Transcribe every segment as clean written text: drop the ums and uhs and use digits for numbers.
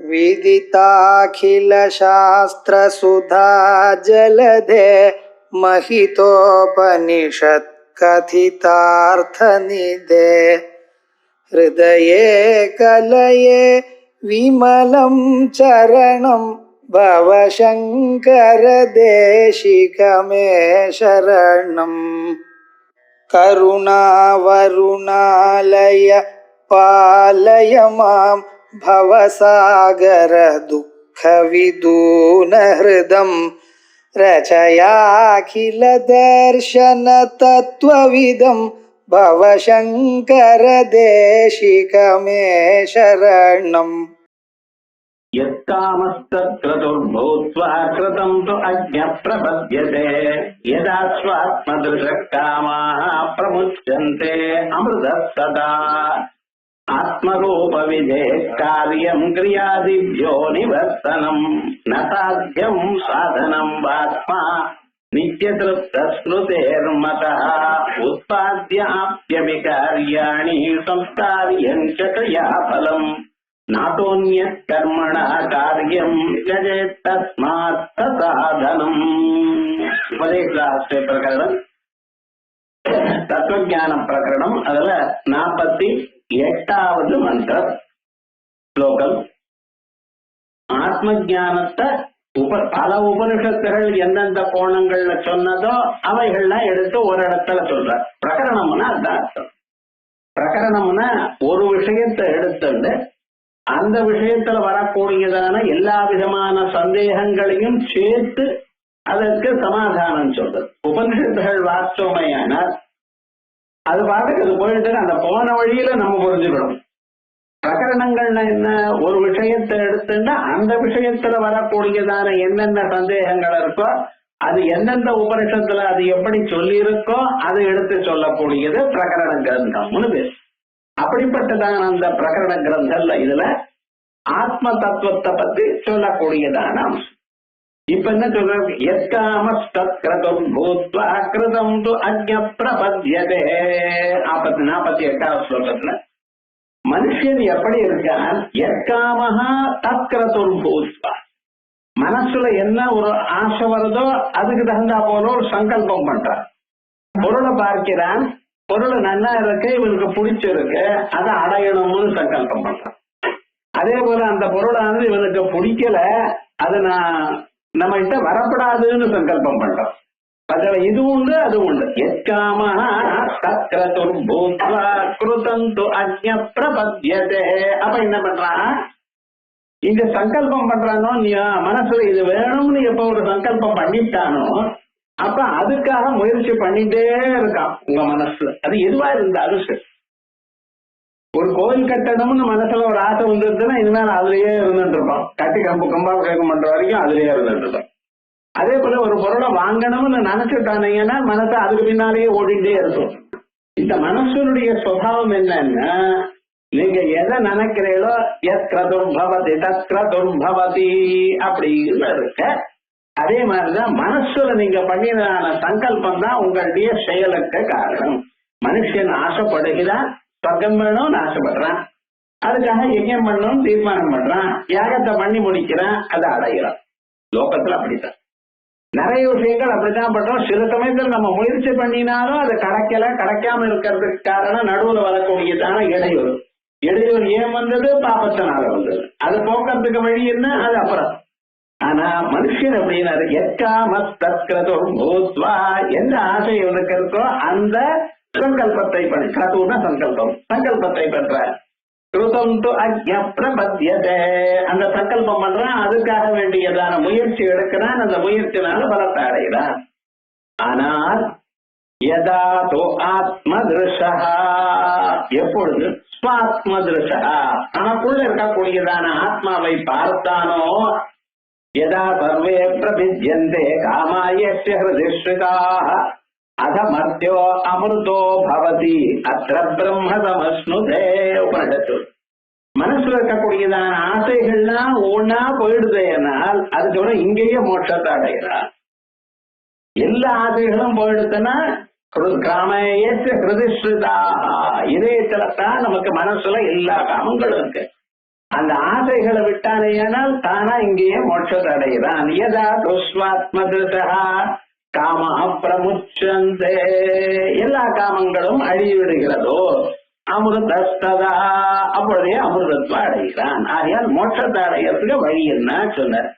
विदिताखिलशास्त्रसुधा जलधे महितोपनिषत् कथितार्थनिधे हृदये कलये विमलं चरणं भवशङ्कर देशिकमे शरणम् करुणावरुणालय पालय मां भवसागर दुःखविदूनहृदं रचयाखिल दर्शन तत्त्वविदं भवशङ्कर देशिकमे शरणम् यत्कामस्तत्क्रतुर्भूत्वा कृतं तु अज्ञप्रपद्यते यदा स्वात्मदृशः कामाः प्रमुच्यन्ते अमृतः सदा आत्मरूपविधेः कार्यं क्रियादिभ्यो निवर्तनं न साध्यं साधनं वात्मा नित्यतृप्तस्मृतेर्मतः उत्पाद्याप्यपि कार्याणि संस्कार्यं च क्रियाफलम् नातोऽन्यत् कर्मणः कार्यं त्यजेत् तस्मात् साधनम् उपदेशशास्त्रे प्रकरणम् தத்துவஞான பிரகரணம் அதுல 48வது மந்திரம் ஸ்லோகம். ஆத்ம ஞானத்தை பல உபனிஷத்துகள் எந்தெந்த கோணங்கள்ல சொன்னதோ அவைகள்லாம் எடுத்து ஒரு இடத்துல சொல்ற. பிரகரணம்னா அதுதான் அர்த்தம். பிரகரணம்னா ஒரு விஷயத்தை எடுத்துட்டு அந்த விஷயத்துல வரக்கூடியதான எல்லா விதமான சந்தேகங்களையும் சேர்த்து அதற்கு சமாதானம் சொல்றது. உபனிஷத்துகள் வாஸ்தவமையான அது பாட்டுக்கு அது போயிட்டு அந்த போன வழியில நம்ம புரிஞ்சுக்கணும். பிரகரணங்கள்னா என்ன? ஒரு விஷயத்தை எடுத்துட்டா அந்த விஷயத்துல வரக்கூடியதான என்னென்ன சந்தேகங்கள் இருக்கோ அது எந்தெந்த உபனிஷத்துல அது எப்படி சொல்லி இருக்கோ அதை எடுத்து சொல்லக்கூடியது பிரகரண கிரந்தம்னு பேர். அப்படிப்பட்டதான அந்த பிரகரண கிரந்தம்ல இதுல ஆத்ம தத்துவத்தை பத்தி சொல்லக்கூடியதான அம்சம். இப்ப என்ன சொல்ற? யத்காமஸ்தத்க்ரதுர்பூத்வா து அஜ்ஞப்ரபத்யதே. 48வது ஸ்லோகத்துல மனுஷன் எப்படி இருக்கான்? யத்காமஹா தத்க்ரதுர்பூத்வா, மனசுல என்ன ஒரு ஆசை வருதோ அதுக்கு தகுந்தா போல ஒரு சங்கல்பம் பண்றான். பொருளை பார்க்கிறான், பொருள் நல்லா இருக்கு, இவனுக்கு பிடிச்சிருக்கு, அதை அடையணும்னு சங்கல்பம் பண்றான். அதே போல அந்த பொருளானது இவனுக்கு பிடிக்கல, அது நம்ம கிட்ட வரப்படாதுன்னு சங்கல்பம் பண்றோம். அதுல இது உண்டு அது உண்டு. அப்ப என்ன பண்றான்? இந்த சங்கல்பம் பண்றானோ நீ மனசுல இது வேணும்னு எப்ப ஒரு சங்கல்பம் பண்ணிட்டானோ அப்ப அதுக்காக முயற்சி பண்ணிட்டே இருக்கான் உங்க மனசுல. அது எதுவா இருந்தாலும் சரி. ஒரு கோயில் கட்டணும்னு மனசுல ஒரு ஆசை வந்துருச்சுன்னா இனிமேல் அதுலயே இருந்துட்டு இருப்பான். கட்டி கும்பாபிஷேகம் பண்ற வரைக்கும் அதுலயே இருந்துட்டு இருப்பான். அதே போல ஒரு பொருளை வாங்கணும்னு நினைச்சுட்டானீங்கன்னா மனசை அதுக்கு பின்னாலேயே ஓடிட்டே இருக்கும். இந்த மனசனுடைய சுபாவம் என்னன்னா, நீங்க எதை நினைக்கிறீங்களோ எத்க்ரதுர்பவதி தத்க்ரதுர்பவதி அப்படின்னு இருக்க. அதே மாதிரிதான் மனசுல நீங்க பண்ணினதான சங்கல்பம் தான் உங்களுடைய செயலுக்கு காரணம். மனுஷன் ஆசைப்படுகிறான், சொர்க்கம் வேணும்னு ஆசைப்படுறான், அதுக்காக யஜ்ஞம் பண்ணணும்னு தீர்மானம் பண்றான், யாகத்தை பண்ணி முடிக்கிறான், அதை அடைகிறான். லோகத்துல அப்படித்தான் நிறைய விஷயங்கள் அப்படித்தான் பண்றோம். சில சமயத்தில் நம்ம முயற்சி பண்ணினாலும் அது கிடைக்காம இருக்கிறதுக்கு காரணம் நடுவுல வரக்கூடியதான இடையூறு. இடையூறு ஏன் வந்தது? பாபத்தினால வந்தது. அது போக்குறதுக்கு வழி என்ன? அது அப்புறம். ஆனா மனுஷன் அப்படின்னாரு எத்காமஸ்தத்க்ரதுர்பூத்வா, எந்த ஆசை இவனுக்கு இருக்கோ அந்த சங்கல்பத்தை பண்ண. கிரதுனா சங்கல்பம், சங்கல்பத்தை பண்ற. கிருதம் து அஜ்ஞப்ரபத்யதே, அந்த சங்கல்பம் பண்றான், அதுக்காக வேண்டியதான முயற்சி எடுக்கிறான், அந்த முயற்சினால பலத்தை அடைகிறான். ஆனால் யதா தோ ஆத்மத்ருஷா, எப்பொழுது ஸ்வாத்மத்ருஷா தனக்குள்ள இருக்கக்கூடியதான ஆத்மாவை பார்த்தானோ, யதா சர்வே பிரபித்யந்தே காமாயஸ்ய ஹிருதிஸ்ருதாः அதமர்த்தியோ அமிர்தோ பவதி அத்ர பிரம்ம சமஸ்னுதே. உபனிஷத்து மனசுல இருக்கக்கூடியதான ஆசைகள்லாம் ஒன்னா போயிடுதேனால் அதுக்கு இங்கேயே மோட்சத்தை அடைகிறார். எல்லா ஆசைகளும் போயிடுதுன்னா கிராமேயஸ்ய ஹிருதிஸ்ருதாः, இதயத்துலதான் நமக்கு மனசுல எல்லா காமங்களும் இருக்கு. அந்த ஆசைகளை விட்டானேனால் தானா இங்கேயே மோட்சத்தை அடைகிறான். யதா துஸ்வாத்மதிருஷா காம பிரமுச்சந்தே, எல்லா காமங்களும் அழிவிடுகிறதோ அமிர்தஸ்ததா, அப்பொழுதே அமிர்தத்துவ அடைகிறான். ஆகையால் மோட்சத்தை அடைகிறதுக்கு வழி என்ன சொன்னார்.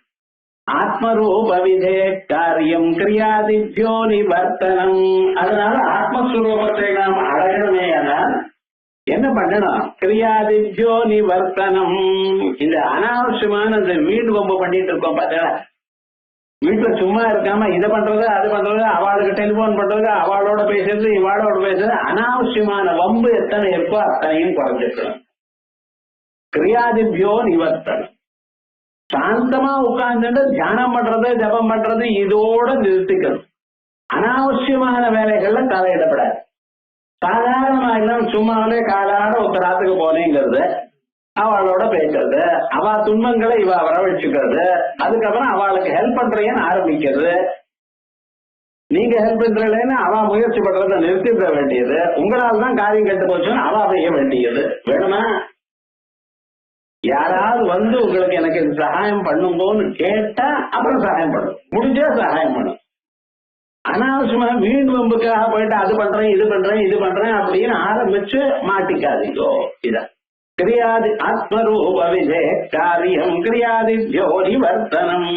ஆத்மரூப விதே காரியம் கிரியாதிபியோ நிவர்த்தனம். அதனால ஆத்மஸ்வரூபத்தை நாம் அடையணுமே ஆனால் என்ன பண்ணணும்? கிரியாதிபியோ நிவர்த்தனம். இந்த அனாவசியமான இந்த வீடு வம்பு பண்ணிட்டு இருக்கோம் பார்த்தா, வீட்டுல சும்மா இருக்காம இதை பண்றது அது பண்றது, அவளுக்கு டெலிபோன் பண்றது, அவளோட பேசுறது இவாளோட பேசுறது, அனாவசியமான வம்பு எத்தனை இருக்கோ அத்தனையும் குறைஞ்சிக்கணும். கிரியாதிபியோ நிவர்த்தனம். சாந்தமா உட்கார்ந்து தியானம் பண்றது ஜபம் பண்றது இதோட நிறுத்திக்கணும். அனாவசியமான வேலைகள்ல தலையிடப்படாது. சாதாரணமா எல்லாம் சும்மாவே காலாட உத்தராத்துக்கு போனேங்கிறது, அவளோட பேசுறது, அவ துன்பங்களை இவ வரவழைச்சுக்கிறது, அதுக்கப்புறம் அவளுக்கு ஹெல்ப் பண்றேன்னு ஆரம்பிக்கிறது. நீங்க ஹெல்ப் பண்றேன்னு அவ முயற்சி பண்றதை நிறுத்திட வேண்டியது, உங்களால் தான் காரியம் கெட்டு போச்சுன்னு அவ செய்ய வேண்டியது. வேணுமா? யாராவது வந்து உங்களுக்கு எனக்கு சகாயம் பண்ணும்போன்னு கேட்டா அப்புறம் சகாயம் பண்ணும், முடிஞ்சா சகாயம் பண்ணும். அனாவசியமா வீண் வம்புக்காக போயிட்டு அது பண்றேன் இது பண்றேன் இது பண்றேன் அப்படின்னு ஆரம்பிச்சு மாட்டிக்காதீங்கோ. இதான் கிரியாதி ஆத்மரூப விதே காரியம் கிரியாதிபியோ நிவர்த்தனம்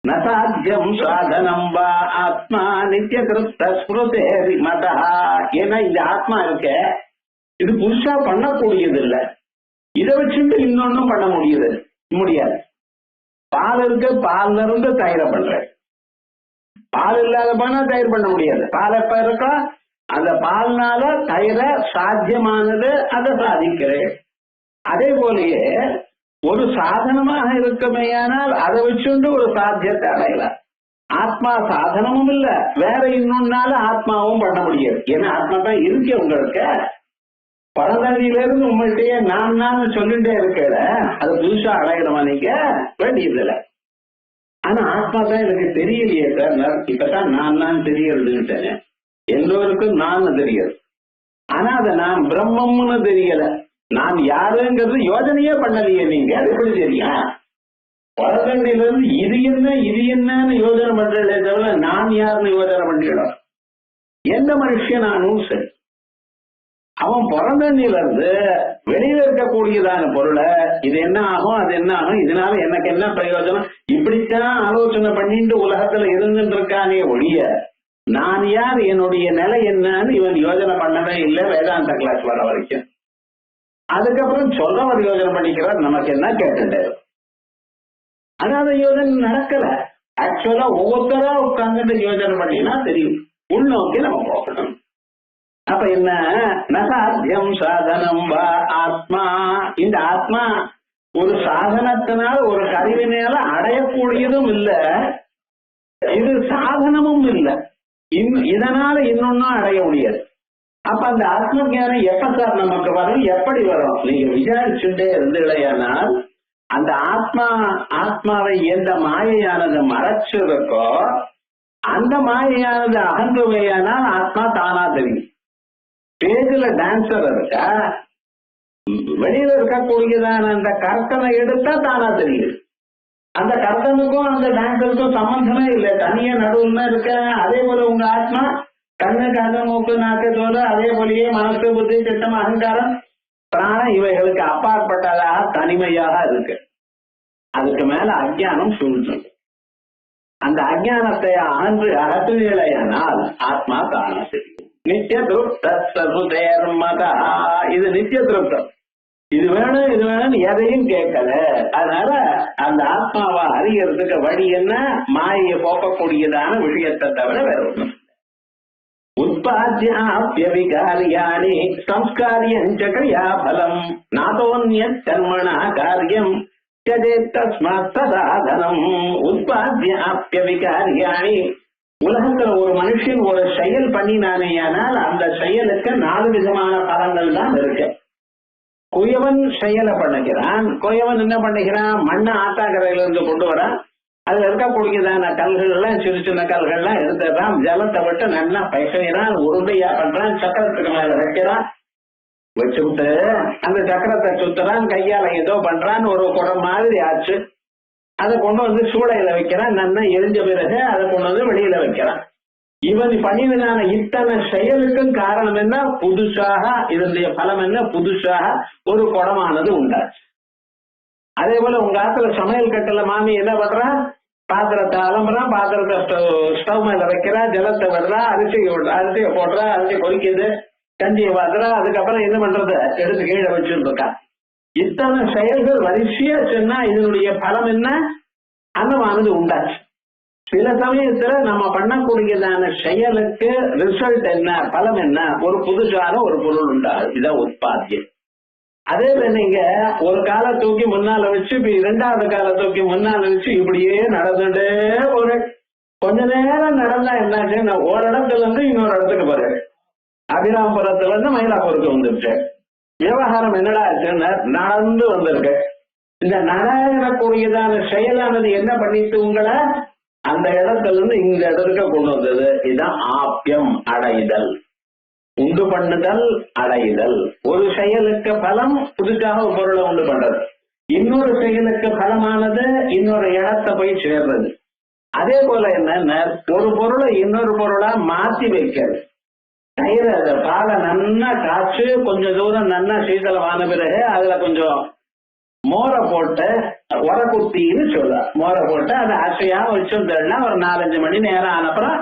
நசாத்தியம் சாதனம் வா ஆத்மா நித்திய கிருத்த ஸ்மிருதே மதா. ஏன்னா இந்த ஆத்மா இருக்க இது புதுசா பண்ணக்கூடியது இல்லை, இதை வச்சுட்டு இன்னொன்னும் பண்ண முடியாது. பால் இருக்கு, பால்ல இருந்து தயிரை பண்றேன். பால் இல்லாத போனா தயிர் பண்ண முடியாது. பால் எப்ப இருக்கோ அந்த பால்னால தயிர சாத்தியமானது, அதை சாதிக்கிறேன். அதே போலயே ஒரு சாதனமாக இருக்குமேயானால் அதை வச்சுண்டு ஒரு சாத்தியத்தை அடையலாம். ஆத்மா சாதனமும் இல்ல, வேற இன்னொன்னால ஆத்மாவும் பண்ண முடியாது. ஏன்னா ஆத்மா தான் இருக்கு உங்களுக்கு. பழந்தடியில இருந்து உங்கள்கிட்டயே நான் சொல்லிட்டே இருக்கல, அது புதுசா அடையணுமா நீங்க வேண்டியதில்லை. ஆனா ஆத்மா தான் எனக்கு தெரியலையே சார், இப்பதான் நான் தெரியறதுன்னு எல்லோருக்கும் நான் தெரியாது. ஆனா அதை நான் பிரம்மம்னு தெரியல, நான் யாருங்கிறது யோஜனையே பண்ணலையே நீங்க, அது எப்படி தெரியும்? பழந்தண்டில இருந்து இது என்னன்னு யோஜனை பண்றதே தவிர நான் யாருன்னு யோஜனை பண்ணிடணும். எந்த மனுஷன் நானும் சரி, அவன் பிறந்தண்ணில இருந்து வெளியில இருக்கக்கூடியதான பொருளை இது என்ன ஆகும் அது என்ன ஆகும், இதனால எனக்கு என்ன பிரயோஜனம், இப்படித்தான் ஆலோசனை பண்ணிட்டு உலகத்துல இருந்துட்டு இருக்கானே ஒழிய நான் யார் என்னுடைய நிலை என்னன்னு இவன் யோஜனை பண்ணவே இல்லை வேதாந்த கிளாஸ் வர வரைக்கும். அதுக்கப்புறம் சொல்றவர் யோஜனை பண்ணிக்கிறார், நமக்கு என்ன கேட்டுட்டு. அதாவது யோஜனை நடக்கல. ஆக்சுவலா ஒவ்வொருத்தரா உட்கார்ந்துட்டு யோஜனை பண்ணினா தெரியும், உள்நோக்கி நம்ம போகணும். அப்ப என்ன? நசாத்தியம் சாதனம் வா ஆத்மா. இந்த ஆத்மா ஒரு சாதனத்தினால ஒரு கருவினால அடையக்கூடியதும் இல்ல, இது சாதனமும் இல்லை, இதனால இன்னொன்னும் அடைய முடியாது. அப்ப அந்த ஆத்ம ஞானம் எப்ப சார் நமக்கு வரும், எப்படி வரும்? நீங்க விசாரிச்சுட்டே இருந்தீங்களேயானால் அந்த ஆத்மாவை எந்த மாயையானது மறைச்சிருக்கோ அந்த மாயையானது அகன்றுவையானால் ஆத்மா தானா தெரியும். பேஜ்ல டான்சர் இருக்கா, வெளியில இருக்கக்கூடியதான அந்த கர்த்தனை எடுத்தா தானா தெரியுது. அந்த கர்த்தனுக்கும் அந்த டான்சருக்கும் சம்பந்தமே இல்லை, தனியா நடுவுல இருக்க. அதே போல உங்க ஆத்மா கண்ணு காது மூக்கு நாக்கு தோல், அதே போலயே மனசு புத்தி சித்தம் அகங்காரம் பிராணம் இவைகளுக்கு அப்பாற்பட்டதாக தனிமையாக இருக்கு. அதுக்கு மேல அஜ்ஞானம் சூழ்ந்துடும். அந்த அஜ்ஞானத்தை அகற்றுநிலையானால் ஆத்மா தானா தெரியும். நித்திய திருப்தேர்மதா, இது நித்திய திருப்தம். இது வேணும் எதையும் கேட்கல. அதனால அந்த ஆத்மாவை அறியறதுக்கு வழி என்ன? மாயை போக்கக்கூடியதான விஷயத்தை தவிர வேற ஒண்ணும். உற்பத்தியாப்யவிகாரியாணி சம்ஸ்காரியஞ்ச கிரியாபலம் நாதோன்ய கர்மணா காரியம் தஸ்மாத் சாதனம். உற்பத்தியாப்யவிகாரியாணி, உலகத்துல ஒரு மனுஷன் ஒரு செயல் பண்ணினானேயானால் அந்த செயலுக்கு 4 விதமான பலன்கள் தான் இருக்கு. குயவன் செயலை பண்ணுகிறான். குயவன் என்ன பண்ணுகிறான்? மண்ணை ஆத்தாங்கரையில இருந்து கொண்டு வரான். அதுல இருக்கக்கூடியதான கல்கள் எல்லாம் சின்ன சின்ன கல்கள்லாம் எடுத்துறான், ஜலத்தை விட்டு நல்லா பைசைறான், உருண்டையா பண்றான், சக்கரத்துக்கு மேல வைக்கிறான், வச்சுட்டு அந்த சக்கரத்தை சுத்துறான், கையால ஏதோ பண்றான்னு ஒரு குடம் மாதிரி ஆச்சு. அதை கொண்டு வந்து சூளையில வைக்கிறான். நன்னா எரிஞ்ச பிறகு அதை கொண்டு வந்து வெளியில வைக்கிறான். இவன் பண்ணினான இத்தனை செயலுக்கும் காரணம் என்ன? புதுசாக இதனுடைய பலம் என்ன? புதுசாக ஒரு குடமானது உண்டாச்சு. அதே போல உங்க ஆத்துல சமையல் கட்டுல மாமி என்ன பண்றா? பாத்திரத்தை அலம்புறான், பாத்திரத்தை ஸ்டவ் மேல வைக்கிறா, ஜலத்தை விடுறா, அரிசியை போடுறா, அரிசி கொதிக்குது, கஞ்சியை பாத்துறா, அதுக்கப்புறம் என்ன பண்றது? எடுத்து கீழே வச்சுட்டு இருக்கா. இத்தனை செயல்கள் வரிசையா சொன்னா இதனுடைய பலம் என்ன? அன்னமானது உண்டாச்சு. சில சமயத்துல நம்ம பண்ணக்கூடியதான செயலுக்கு ரிசல்ட் என்ன, பலம் என்ன? ஒரு புதுசான ஒரு பொருள் உண்டாகுது. இதான் உற்பத்தியம். அதே நீங்க ஒரு காலை தூக்கி முன்னால வச்சு இரண்டாவது காலை தூக்கி முன்னால வச்சு இப்படியே நடந்துட்டே ஒரு கொஞ்ச நேரம் நடந்தா என்னாச்சு? ஒரு இடத்துல இருந்து இன்னொரு இடத்துக்கு போறேன். அபிராமபுரத்துல இருந்து மயிலாப்பூருக்கு வந்துருச்சு. விவகாரம் என்னடா ஆச்சுன்னா நடந்து வந்திருக்கு. இந்த நடக்கக்கூடியதான செயலானது என்ன பண்ணிட்டு உங்களை அந்த இடத்துல இருந்து இந்த இடத்துக்கு கொண்டு வந்தது. இதுதான் ஆப்பியம், அடைதல். உண்டு பண்ணுதல், அடைதல். ஒரு செயலுக்கு பலம் புதுசாக ஒரு பொருளை உண்டு பண்றது. இன்னொரு செயலுக்கு பலமானது இன்னொரு இடத்தை போய் சேர்றது. அதே போல என்ன, ஒரு பொருளை இன்னொரு பொருளா மாத்தி வைக்கிறது. தயிர பாலை நன்னா காய்ச்சி கொஞ்சம் தூரம் நன்னா சீதளமான பிறகு அதுல கொஞ்சம் மோரை போட்டு உரக்குத்தின்னு சொல்ல, மோரை போட்டு அதை அசையா வச்சிருந்தா ஒரு 4-5 மணி நேரம் ஆனப்புறம்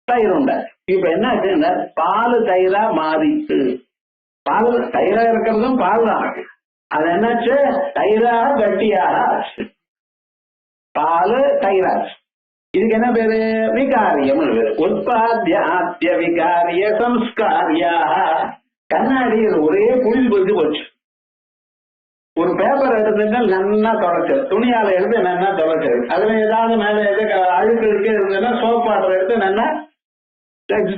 தயிர் உண்டை. இப்ப என்ன ஆச்சுன்னா பால் தயிரா மாறிச்சு. பால் தயிரா இருக்கிறதும் பால் தான். அது என்னாச்சு? தயிரா கட்டியாக ஆச்சு. பால் தயிராச்சு. இதுக்கு என்ன பேரு? விகாரியம். உற்பத்திய விகாரிய சம்ஸ்காரியா. கண்ணாடி ஒரே புளில் போச்சு போச்சு. ஒரு பேப்பர் எடுத்துட்டு நன்னா தொடச்சு, துணியால எடுத்து நன்னா தொடச்சு, அதுல ஏதாவது மேல எது அழுக்கு இருந்ததுன்னா சோப் வாட்டர் எடுத்து நன்னா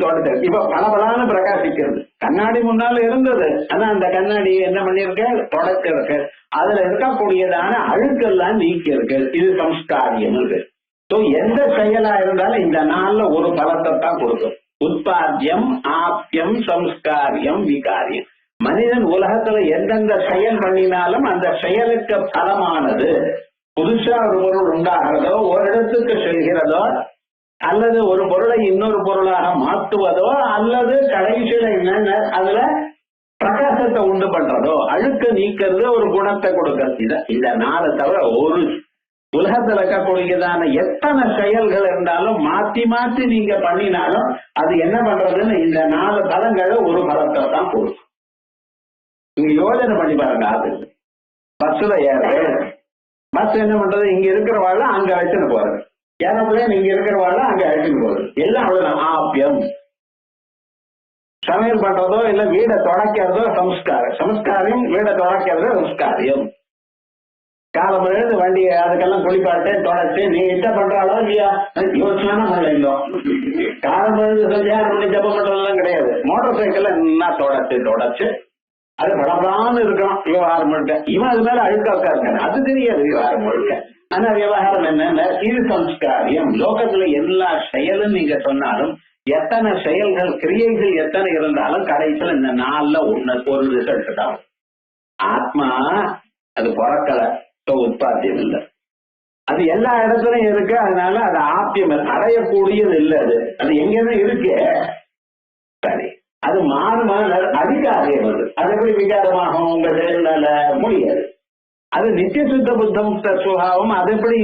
தொடச்சு. இப்ப பலபலான்னு பிரகாசிக்கிறது. கண்ணாடி முன்னால இருந்தது, ஆனா அந்த கண்ணாடி என்ன பண்ணிருக்கு? தொடச்சிருக்கு. அதுல இருக்கக்கூடியதான அழுக்கெல்லாம் நீக்கி இருக்கு. இது சம்ஸ்காரியம் இருக்கு. எந்த செயலா இருந்தாலும் இந்த நாள்ல ஒரு பலத்தை தான் கொடுக்கும். உற்பத்தியம், ஆப்பியம், சம்ஸ்காரியம், விகாரியம். மனிதன் உலகத்துல எந்தெந்த செயல் பண்ணினாலும் அந்த செயலுக்கு பலமானது புதுசா ஒரு பொருள் உண்டாகிறதோ, ஒரு இடத்துக்கு செல்கிறதோ, அல்லது ஒரு பொருளை இன்னொரு பொருளாக மாற்றுவதோ, அல்லது கடைசியில என்னென்ன அதுல பிரகாசத்தை உண்டு பண்றதோ, அழுக்க நீக்கிறது, ஒரு குணத்தை கொடுக்கறது. இந்த நாளை தவிர ஒரு உலகத்துல இருக்கக்கூடியதான எத்தனை செயல்கள் இருந்தாலும் மாத்தி மாத்தி நீங்க பண்ணினாலும் அது என்ன பண்றதுன்னு இந்த 4 பலங்களை ஒரு பலத்தை தான் கொடுக்கும். நீங்க யோஜனை பண்ணி பாருங்க. அது பஸ்ல ஏறுறது, பஸ் என்ன பண்றது? இங்க இருக்கிறவாள் அங்க அழைச்சுன்னு போறது, ஏரோப்ளேன் இங்க இருக்கிறவாள் அங்க அழைச்சுன்னு போறது. எல்லாம் அவ்வளவுதான் ஆப்பியம். சமையல் பண்றதோ இல்ல வீடை தொடக்கிறதோ சம்ஸ்காரம். சம்ஸ்காரியம் வீடை தொடக்கிறதோ சம்ஸ்காரியம். காலம் எழுந்து வண்டி அதுக்கெல்லாம் குளிப்பாட்டு தொடச்சு நீ இட்ட பண்றாளோ இல்லையா? யோசனை பண்ணல. காலம் எழுந்து செஞ்சாரு பண்ணி ஜப்பம் பண்றதெல்லாம் கிடையாது. மோட்டார் சைக்கிள் என்ன தொடச்சு அது படப்படாம இருக்கும். விவகாரம் முழுக்க இவன் அது மேல அழுக்காக்கா இருக்காரு, அது தெரியாது விவகாரம் முழுக்க. ஆனா விவகாரம் என்னன்னா இது சம்ஸ்காரியம். லோகத்துல எல்லா செயலும் நீங்க சொன்னாலும் எத்தனை செயல்கள் கிரியைகள் எத்தனை இருந்தாலும் கடைசியில் இந்த நாள்ல ஒரு ரிசல்ட் தான். ஆத்மா அது பிறக்கல, உற்பத்தியம் இல்லை. அது எல்லா இடத்துலயும் இருக்கு. அதனால அது ஆப்பியம் அடையக்கூடியது இல்லை. அது எங்கேதான் இருக்கு. சரி, அது மாறுமான அதிகாரியம். அது எப்படி விகாரமாகும்? உங்க செயல்னால முடியாது. அது நித்திய சுத்த புத்த முக்த சுபாவம். அது எப்படி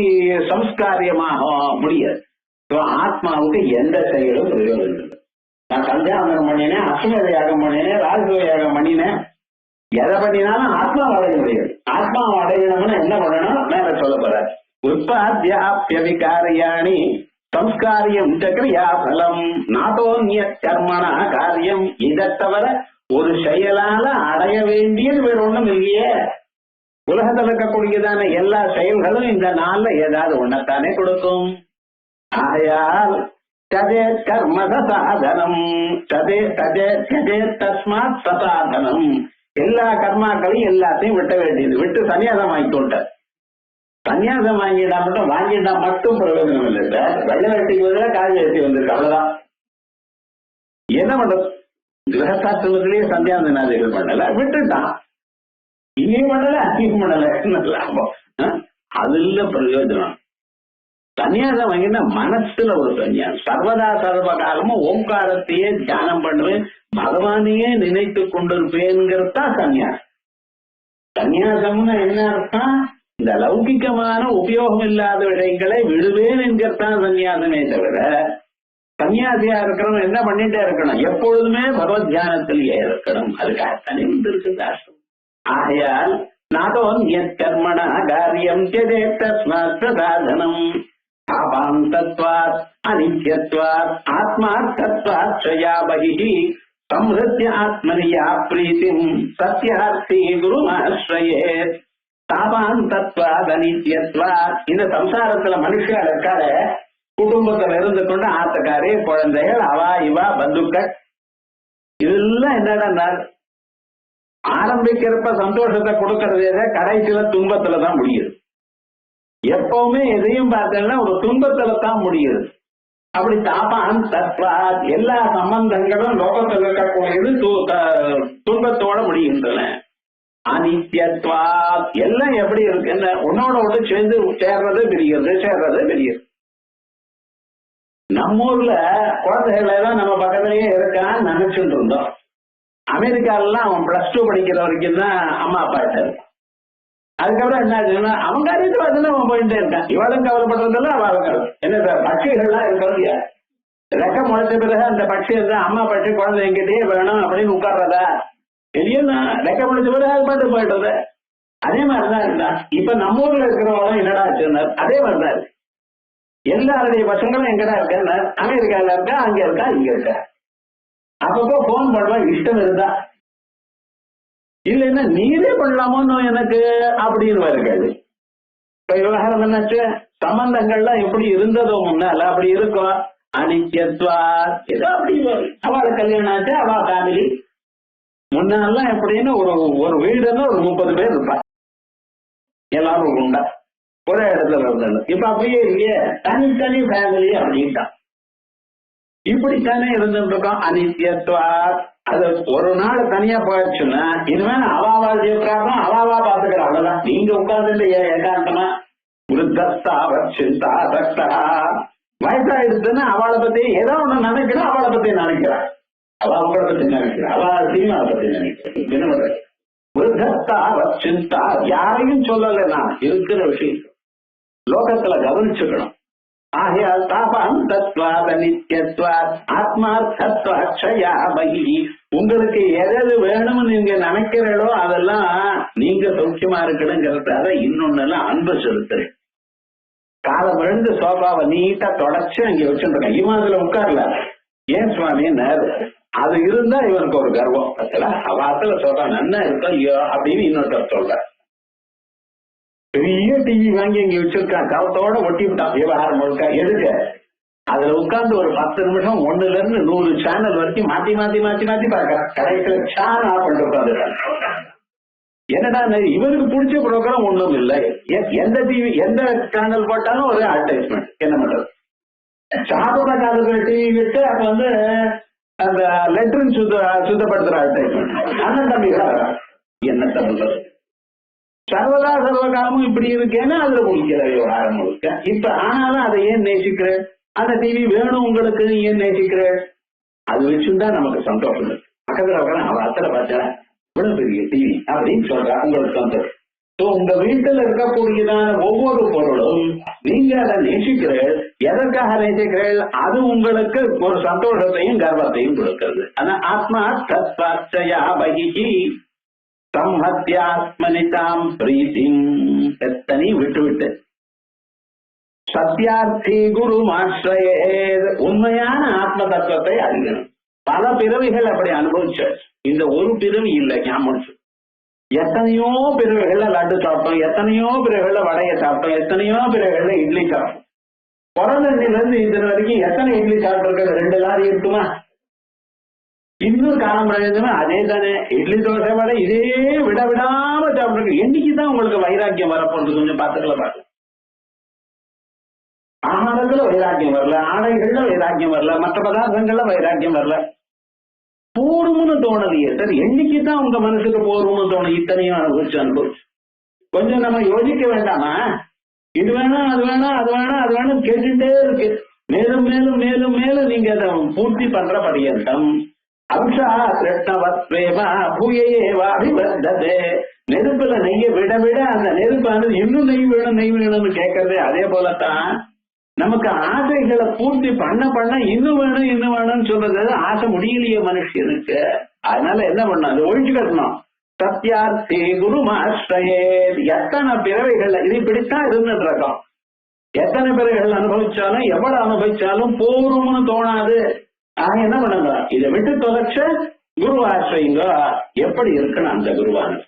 சம்ஸ்காரியமாக முடியாது. ஆத்மாவுக்கு எந்த செயலும் பிரயோஜனம் இல்லை. நான் சந்தியாவந்தனம் பண்ணினேன், அஸ்வமேத யாகம் பண்ணினேன், ராஜசூய யாகம் பண்ணினேன், எதை பண்ணினாலும் ஆத்மாவை அடைய முடியாது. ஆத்மாவை அடையணும்னு என்ன பண்ணணும்? மேல சொல்ல போற உற்பத்தியாப்ய விகாரியாணி சம்ஸ்காரியம் சக்ரியா பலம் நாதோன்ய கர்மண காரியம். இதை தவிர ஒரு செயலால அடைய வேண்டியது வேற ஒண்ணும் இல்லையே. உலகத்தில் இருக்கக்கூடியதான எல்லா செயல்களும் இந்த நாள்ல ஏதாவது ஒன்னத்தானே கொடுக்கும். ஆகையால் ததே கர்ம சசாதனம், ததே தஸ்மாத் சசாதனம். எல்லா கர்மாக்களையும் எல்லாத்தையும் விட்ட வேண்டியது. விட்டு சன்னியாசம் வாங்கிக்கொண்ட. சன்னியாசம் வாங்கிட்டா மட்டும் பிரயோஜனம் இல்லை சார். வெள்ளை வெட்டிக்கு பதிலாக காஞ்சி வெட்டி வந்திருக்கு, அவ்வளவுதான். என்ன பண்றது? கிரகசாஸ்திரத்திலேயே சந்தியாந்தநாதிகள் பண்ணல, விட்டுட்டான். இங்கேயும் பண்ணல அங்கேயும் பண்ணல, லாபம். அது இல்ல பிரயோஜனம். சன்னியாசம் வாங்கினா மனசுல ஒரு சன்னியாசம். சர்வதா சர்வ காலமும் ஓங்காரத்தையே தியானம் பண்ணுவேன், பகவானையே நினைத்து கொண்டிருப்பேங்கிறது தான் சன்னியாசம். சன்னியாசம்னு என்ன அர்த்தம்? இந்த லௌகிகமான உபயோகம் இல்லாத விஷயங்களை விடுவேன் என்கிறதான் சன்னியாசமே தவிர, சன்னியாசியா இருக்கிறவன் என்ன பண்ணிட்டே இருக்கணும்? எப்பொழுதுமே பகவத் தியானத்திலேயே இருக்கணும். அதுக்காகத்தானே இருக்கு சாஸ்திரம். ஆகையால் நாதோன் கர்மணா காரியம் சாதனம் தாபாந்தத்வாத் அனித்யத்வாத் ஆத்மார்த்தத்வாத் க்ஷயா பகிஹி சம்ஹத்ய ஆத்மனியா பிரீதிம் சத்யார்த்தி குருமாஸ்ரயேத். தாபாந்தத்வாத் அனித்யத்வாத். இந்த சம்சாரத்துல மனுஷன் இருக்காத குடும்பத்துல இருந்து கொண்டு ஆத்தக்காரே, குழந்தைகள், அவா இவா பந்துக்கள், இதெல்லாம் என்னடா ஆரம்பிக்கிறப்ப சந்தோஷத்தை கொடுக்கறதே கடைசியில துன்பத்துலதான் முடியுது. எப்பவுமே எதையும் பார்த்தேன்னா ஒரு துன்பத்துல தான் முடியுது. அப்படி தாபான் தத்வாத் எல்லா சம்பந்தங்களும் லோகத்தில் இருக்கக்கூடியது துன்பத்தோட முடிகின்றன. அனித்யத்வாத் எல்லாம் எப்படி இருக்குன்னு உன்னோட ஒன்று சேர்ந்து சேர்றது பிரிகிறது, சேர்றது பிரிகிறது. நம்ம ஊர்ல குழந்தைகளை எல்லாம் நம்ம பக்கத்திலேயே இருக்கான்னு நினைச்சுட்டு இருந்தோம். அமெரிக்காலாம் அவன் பிளஸ் 2 படிக்கிற வரைக்கும் தான் அம்மா அப்பா இருக்காரு. அதுக்கப்புறம் என்ன ஆச்சுன்னா அவன் காரியத்தை பார்த்து அவன் போயிட்டே இருக்கான். இவளும் கவலைப்படுறதில்ல, அவளுக்கு என்ன பட்சிகள்லாம் இருக்கிறது யார்? ரெக்க முளைச்ச பிறகு அந்த பட்சி இருந்தா அம்மா பட்சி குழந்தை எங்கிட்டயே வேணும் அப்படின்னு உட்கார்றதா? இல்லையா? ரெக்க முளைச்ச பிறகு அது பாட்டு போயிடுறது. அதே மாதிரிதான் இருந்தா. இப்ப நம்ம ஊர்ல இருக்கிறவங்களும் என்னடா ஆச்சுன்னா அதே மாதிரிதான் இருக்கு. எல்லாருடைய பசங்களும் எங்கடா இருக்க? அமெரிக்கால இருக்கா, அங்க இருக்கா, இங்க இருக்கா. அப்பப்போ போன் பண்ணுவான் இஷ்டம் இருந்தா, இல்லைன்னா நீரே பண்ணலாமோன்னு எனக்கு அப்படின்னு இருக்காது. இப்ப விவகாரம் என்னாச்சு? சம்பந்தங்கள்லாம் எப்படி இருந்ததோ முன்னால அப்படி இருக்கும். அனித்யத்வா ஏதோ அப்படி அவளை கல்யாணம் ஆச்சு, அவ ஃபேமிலி. முன்னாலாம் எப்படின்னு ஒரு வீடுன்னு ஒரு 30 பேர் இருப்பா, எல்லாரும் உண்டா ஒரே இடத்துல இருந்தாங்க. இப்ப அப்படியே இல்லையே, தனித்தனி ஃபேமிலி அப்படின்ட்டான். இப்படித்தானே இருந்துட்டு இருக்கோம். அனித்யத்வா அது ஒரு நாள் தனியா போயிடுச்சுன்னா இனிமேல் அவாவா ஜெயிக்கிறாங்க, அவாவா பாத்துக்கிற அவ்வளவுதான். நீங்க உட்கார்ந்து ஏகாந்தமா விருத்தஸ்தா வச்சிந்தா சக்தா வயசாயிடுச்சுன்னா அவளை பத்தி ஏதோ ஒண்ணு நினைக்கிறா, அவளை பத்தி நினைக்கிறா, அவ அவங்கள பத்தி நினைக்கிறா, அவ சினிமாவை பத்தி நினைக்கிறா. விருத்தஸ்தா வச்சிந்தா யாரையும் சொல்லல, நான் இருக்கிற விஷயம் லோகத்துல கவனிச்சுக்கணும். ஆகையால் தாபாம் தத்வாத் அனித்யத்வாத் ஆத்மார்த்தத்வாத் க்ஷயா பகிஹி. உங்களுக்கு எது வேணும்னு நீங்க நினைக்கிறீங்களோ அதெல்லாம் நீங்க சௌக்கியமா இருக்கணுங்கிறதால இன்னொன்னு எல்லாம் அன்பு செலுத்துறேன். காலம் விழுந்து சோபாவை நீட்டா தொடச்சு அங்க வச்சுருக்கேன். இவன் அதுல உட்கார்ல. ஏன் சுவாமி அது இருந்தா இவனுக்கு ஒரு கர்வம். அவாத்துல சோபா நன்னா இருக்கும் ஐயோ அப்படின்னு இன்னொருத்தர் சொல்ற. பெரிய டிவி வாங்கி இங்க வச்சிருக்கான், கவத்தோட ஒட்டி விட்டான் விவகாரம் முழுக்க. எதுக்கு? அதுல உட்கார்ந்து ஒரு 10 நிமிஷம் 1ல இருந்து 100 சேனல் வரைக்கும் மாத்தி மாத்தி மாத்தி மாத்தி பாக்குறான். கடைசியில சேனல் ஆஃப் பண்ணிட்டு உட்காந்துருக்கான். என்னடா இவருக்கு பிடிச்ச ப்ரோக்ராம் ஒண்ணும் இல்லை. எந்த டிவி எந்த சேனல் போட்டாலும் ஒரு அட்வர்டைஸ்மெண்ட். என்ன பண்றது? சாப்பிட காலத்துல டிவி விட்டு அப்ப அந்த லெட்டரின் சுத்தப்படுத்துற அட்வர்டைஸ்மெண்ட். அண்ணன் தம்பிகளா என்ன பண்றது? சர்வதா சர்வகாலமும் இப்படி இருக்கேன்னா அதுல முடிக்கிற விவகாரம் முழுக்க. இப்ப ஆனாலும் அதை ஏன் நேசிக்கிற? அந்த டிவி வேணும் உங்களுக்கு, ஏன் நேசிக்கிற? அது வச்சுட்டா நமக்கு சந்தோஷம் இருக்கு. பக்கத்துல உட்கார அவ அத்தனை பார்த்தா இவ்வளவு பெரிய டிவி அப்படின்னு சொல்றா, உங்களுக்கு சந்தோஷம். உங்க வீட்டுல இருக்கக்கூடியதான ஒவ்வொரு பொருளும் நீங்க அதை நேசிக்கிறீர்கள். எதற்காக நேசிக்கிறீர்கள்? அது உங்களுக்கு ஒரு சந்தோஷத்தையும் கர்வத்தையும் கொடுக்கிறது. ஆனா ஆத்மா தத்வாச்சயா பகிஹி சம்ஹத்யாத்மனிதாம் பிரீதிம். எத்தனையும் விட்டு சத்யார்த்தி குரு மாஸ்ரயே. உண்மையான ஆத்ம தத்துவத்தை அறியணும். பல பிறவிகள் அப்படி அனுபவிச்சு, இந்த ஒரு பிறவி இல்லை ஞாபகம். எத்தனையோ பிறவிகள்ல லட்டு சாப்பிட்டோம், எத்தனையோ பிறவிகள்ல வடையை சாப்பிட்டோம், எத்தனையோ பிறவிகள்ல இட்லி சாப்பிட்டோம். பிறந்தண்ணில இருந்து இது வரைக்கும் எத்தனை இட்லி சாப்பிட்டு 2 லாரி இருக்குமா? இன்னும் காலம் பிரயோஜனமே அதே தானே. இட்லி தோசை வடை இதே விடாம சாப்பிட்டு என்னைக்குதான் உங்களுக்கு வைராக்கியம் வரப்போறது? கொஞ்சம் பார்த்துக்கலாம். ஆகாரத்துல வைராக்கியம் வரல, ஆடைகள்ல வைராக்கியம் வரல, மற்ற பதார்த்தங்கள்ல வைராக்கியம் வரல. போரும்னு தோணலையே சார். என்னைக்குதான் உங்க மனசுக்கு போரும்னு தோணும்? இத்தனையும் அனுபவிச்சு கொஞ்சம் நம்ம யோசிக்க வேண்டாமா? இது வேணாம், அது வேணாம், அது வேணாம், அது வேணும் கேட்டுட்டே இருக்கு. மேலும் மேலும் மேலும் மேலும் நீங்க அதை பூர்த்தி பண்ற பரியந்தம் அம்சா கிருஷ்ணவத்வேவா பூயேவா அபிவர்த்ததே. நெருப்புல நெய்ய விட விட அந்த நெருப்பானது இன்னும் நெய் வேணும் நெய் வேணும்னு கேட்கறது. அதே போலத்தான் நமக்கு ஆசைகளை பூர்த்தி பண்ண பண்ண இன்னும் வேணும் இன்னும் வேணும்னு சொல்றது. ஆசை முடியலையே மனுஷனுக்கு. அதனால என்ன பண்ணணும்? அதை ஒழிச்சு கட்டணும். சத்யார்த்தி குரு மாஸ்டரே. எத்தனை பிறவைகள் இது இப்படித்தான் இருந்துட்டு இருக்கோம். எத்தனை பிறவைகள் அனுபவிச்சாலும் எவ்வளவு அனுபவிச்சாலும் போரும்னு தோணாது. ஆக என்ன பண்ணுங்க? இதை விட்டு தொலைச்ச குரு ஆசிரியுங்க. எப்படி இருக்கணும் அந்த குருவான?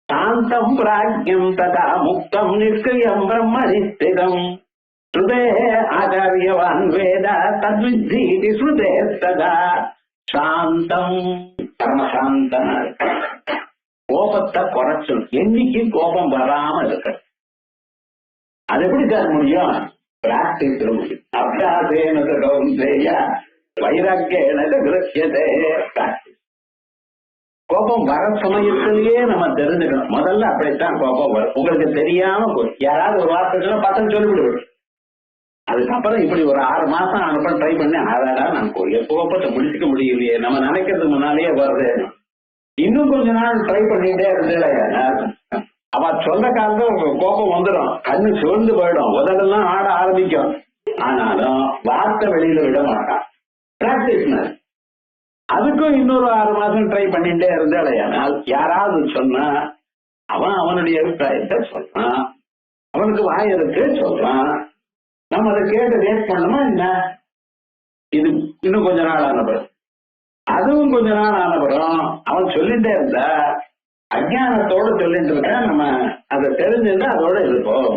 சாந்தம் பிராஜ்யம் ததா முக்தம் நிஷ்கிரியம் பிரம்மணி ஸ்திதம் ஸ்ருதே ஆச்சாரியவான் வேத தத்வித்தி ஸ்ருதே ததா. சாந்தம் பரமசாந்தனா இருக்க. கோபத்தை குறைச்சல். என்னைக்கு கோபம் வராம இருக்க. அது எப்படி சார் முடியும்? பிராக்டிஸ் முடியும். அபியாசேன வைராக்கியேன கிரஹ்யதே. பிராக்டிஸ். கோபம் வர சமயத்திலேயே நம்ம தெரிஞ்சுக்கணும். முதல்ல அப்படித்தான் கோபம் வரும். உங்களுக்கு தெரியாம யாராவது ஒரு வார்த்தை பத்தம் சொல்லிவிடுவோம். அதுக்கப்புறம் இப்படி ஒரு 6 மாசம் அனுப்ப ட்ரை பண்ணி ஆதாடா நான் கோபத்தை முடிச்சுக்க முடியலையே, நம்ம நினைக்கிறதுக்கு முன்னாலேயே வருது, இன்னும் கொஞ்ச நாள் ட்ரை பண்ணிட்டே இருந்தேன். அவ சொல்ற காலத்துல கோபம் வந்துடும். கண்ணு சிவந்து போயிடும். உதடெல்லாம் ஆட ஆரம்பிக்கும். ஆனாலும் வார்த்தை வெளியில விட மாட்டான். பிராக்டிஸ். அதுக்கும் இன்னொரு 6 மாசம் ட்ரை பண்ணிட்டே இருந்தால் யாராவது சொன்னா அவன் அவனுடைய அபிப்பிராயத்தை சொல்றான். அவனுக்கு வாய் இருக்கு சொல்றான். நம்ம அதை கேட்டு ரேட் பண்ணணுமா என்ன? இது இன்னும் கொஞ்ச நாள் ஆனப்பறம், அதுவும் கொஞ்ச நாள் ஆனப்பறம் அவன் சொல்லிட்டே இருந்தா அஜானத்தோட சொல்லிட்டு இருக்க. நம்ம அதை தெரிஞ்சிருந்தா அதோட இருப்போம்.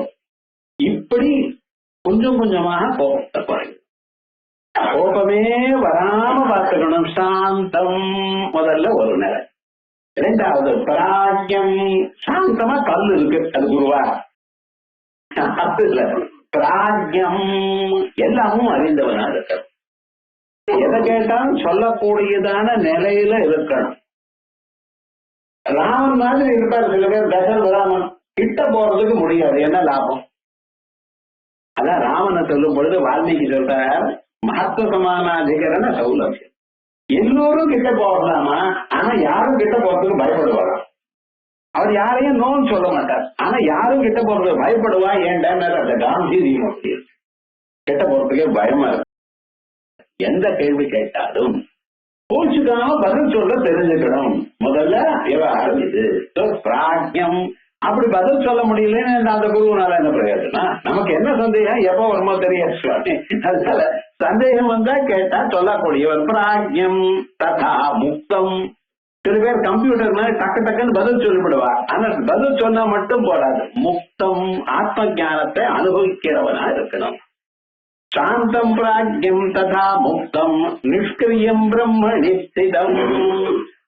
இப்படி கொஞ்சம் கொஞ்சமாக கோபத்தை குறையும். கோபமே வராம பார்த்துக்கணும். சாந்தம் முதல்ல ஒரு நிலை. இரண்டாவது பிராஜ்யம். சாந்தமா கல் இருக்கு, அது குருவா. அது இல்ல பிராஜ்யம். எல்லாமும் அறிந்தவனா இருக்கணும். எதை கேட்டாலும் சொல்லக்கூடியதான நிலையில இருக்கணும். ராமன் மாதிரி இருப்பார் சில பேர். தசரத ராமன் கிட்ட போறதுக்கு முடியாது. என்ன லாபம்? அதான் ராமனை சொல்லும் பொழுது வால்மீகி சொல்றார், மகத்துவ சமானாதிகரண சௌலபியம். எல்லோரும் கிட்ட போகலாமா, ஆனா யாரும் கிட்ட போறதுக்கு பயப்படுவாரா? அவர் யாரையும் நோன்னு சொல்ல மாட்டார். ஆனா யாரும் கிட்ட போறதுக்கு பயப்படுவா. ஏன் அந்த காந்தியம் கிட்ட போறதுக்கே பயமா இருக்கு. எந்த கேள்வி கேட்டாலும் கோச்சுக்காம பதில் சொல்ல தெரிஞ்சுக்கணும். முதல்ல விவகாரம் இது. பிராஜ்யம். அப்படி பதில் சொல்ல முடியலன்னு அந்த குருவனால என்ன பிரயோஜனம்? நமக்கு என்ன சந்தேகம் எப்போ வருமோ தெரியாது. அதனால சந்தேகம் வந்தா கேட்டா சொல்லக்கூடியவர். பிராஜ்யம் ததா முக்தம். சில பேர் கம்ப்யூட்டர் மாதிரி டக்கு டக்குன்னு பதில் சொல்லிவிடுவார். ஆனா பதில் சொன்னா மட்டும் போடாது. முக்தம், ஆத்ம ஞானத்தை அனுபவிக்கிறவனா இருக்கணும். சாந்தம் பிராஜ்யம் ததா முக்தம் நிஷ்கிரியம் பிரம்மணி ஸ்திதம்.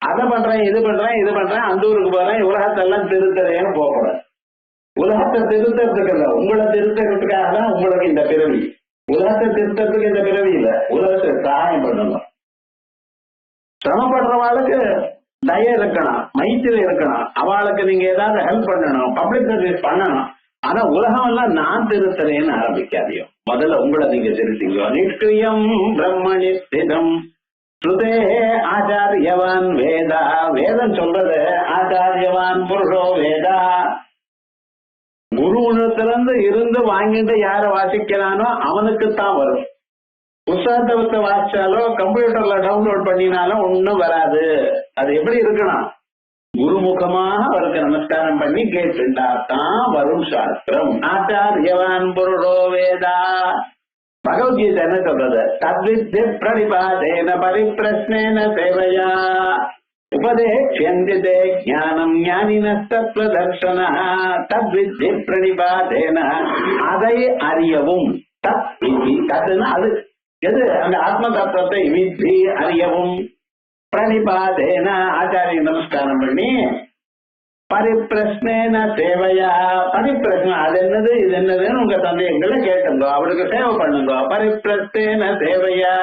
அதை பண்றேன், இது பண்றேன், இது பண்றேன், அந்த ஊருக்கு போறேன், உலகத்தெல்லாம் திருத்தறேன்னு போகக்கூடாது. உலகத்தை திருத்தறதுக்கு இல்ல, உங்களை திருத்தறதுக்காக தான் உங்களுக்கு இந்த பிறவி. உலகத்தை திருத்தறதுக்கு இந்த பிறவி இல்ல. உலகத்தை சகாயம் பண்ணணும். சிரமப்படுறவாளுக்கு தய இருக்கணும், மைத்திரி இருக்கணும். அவளுக்கு நீங்க ஏதாவது ஹெல்ப் பண்ணணும், பப்ளிக் சர்வீஸ் பண்ணணும். ஆனா உலகம் எல்லாம் நான் திருத்தறேன்னு ஆரம்பிக்காதியோ. முதல்ல உங்களை நீங்க திருத்திங்கோ. நிஷ்கிரியம் பிரம்மணி ஸ்திதம் ஸ்ருதே ஆச்சாரியவான் வேதா. வேதம் சொல்றது ஆச்சாரியவான் புருஷோ வேதா. குருவிடத்திலிருந்து இருந்து வாங்கிட்டு யார வாசிக்கிறானோ அவனுக்குத்தான் வரும். புத்தகத்தை வாசிச்சாலோ கம்ப்யூட்டர்ல டவுன்லோட் பண்ணினாலும் ஒன்னும் வராது. அது எப்படி இருக்கணும்? குருமுகமாக அவருக்கு நமஸ்காரம் பண்ணி கேட்டுட்டா தான் வரும் சாஸ்திரம். ஆச்சாரியவான் புருஷோ வேதா. பகவத்கீதை என்ன சொல்றது? தத்வித்தி பிரணிபாதேன பரிப்ரஸ்னேன சேவையா உபதேக்ஷ்யந்திதே ஞானம் ஞானினஸ்தத்வதர்சனா. தத்வித்தி பிரணிபாதேன. அதை அறியவும். தத் வித்தி. தத்துனா அது எது? அந்த ஆத்ம தத்துவத்தை வித்தி அறியவும். பிரணிபாதேன ஆச்சாரிய நமஸ்காரம் பண்ணி. பரிப்பிரஸ்னேன சேவையா. பரிப்பிரஸ்னம் அது என்னது இது என்னதுன்னு உங்க சந்தேகங்களை கேட்டுங்கோ, அவருக்கு சேவை பண்ணுங்க. பரிப்பிரஸ்னேன சேவையா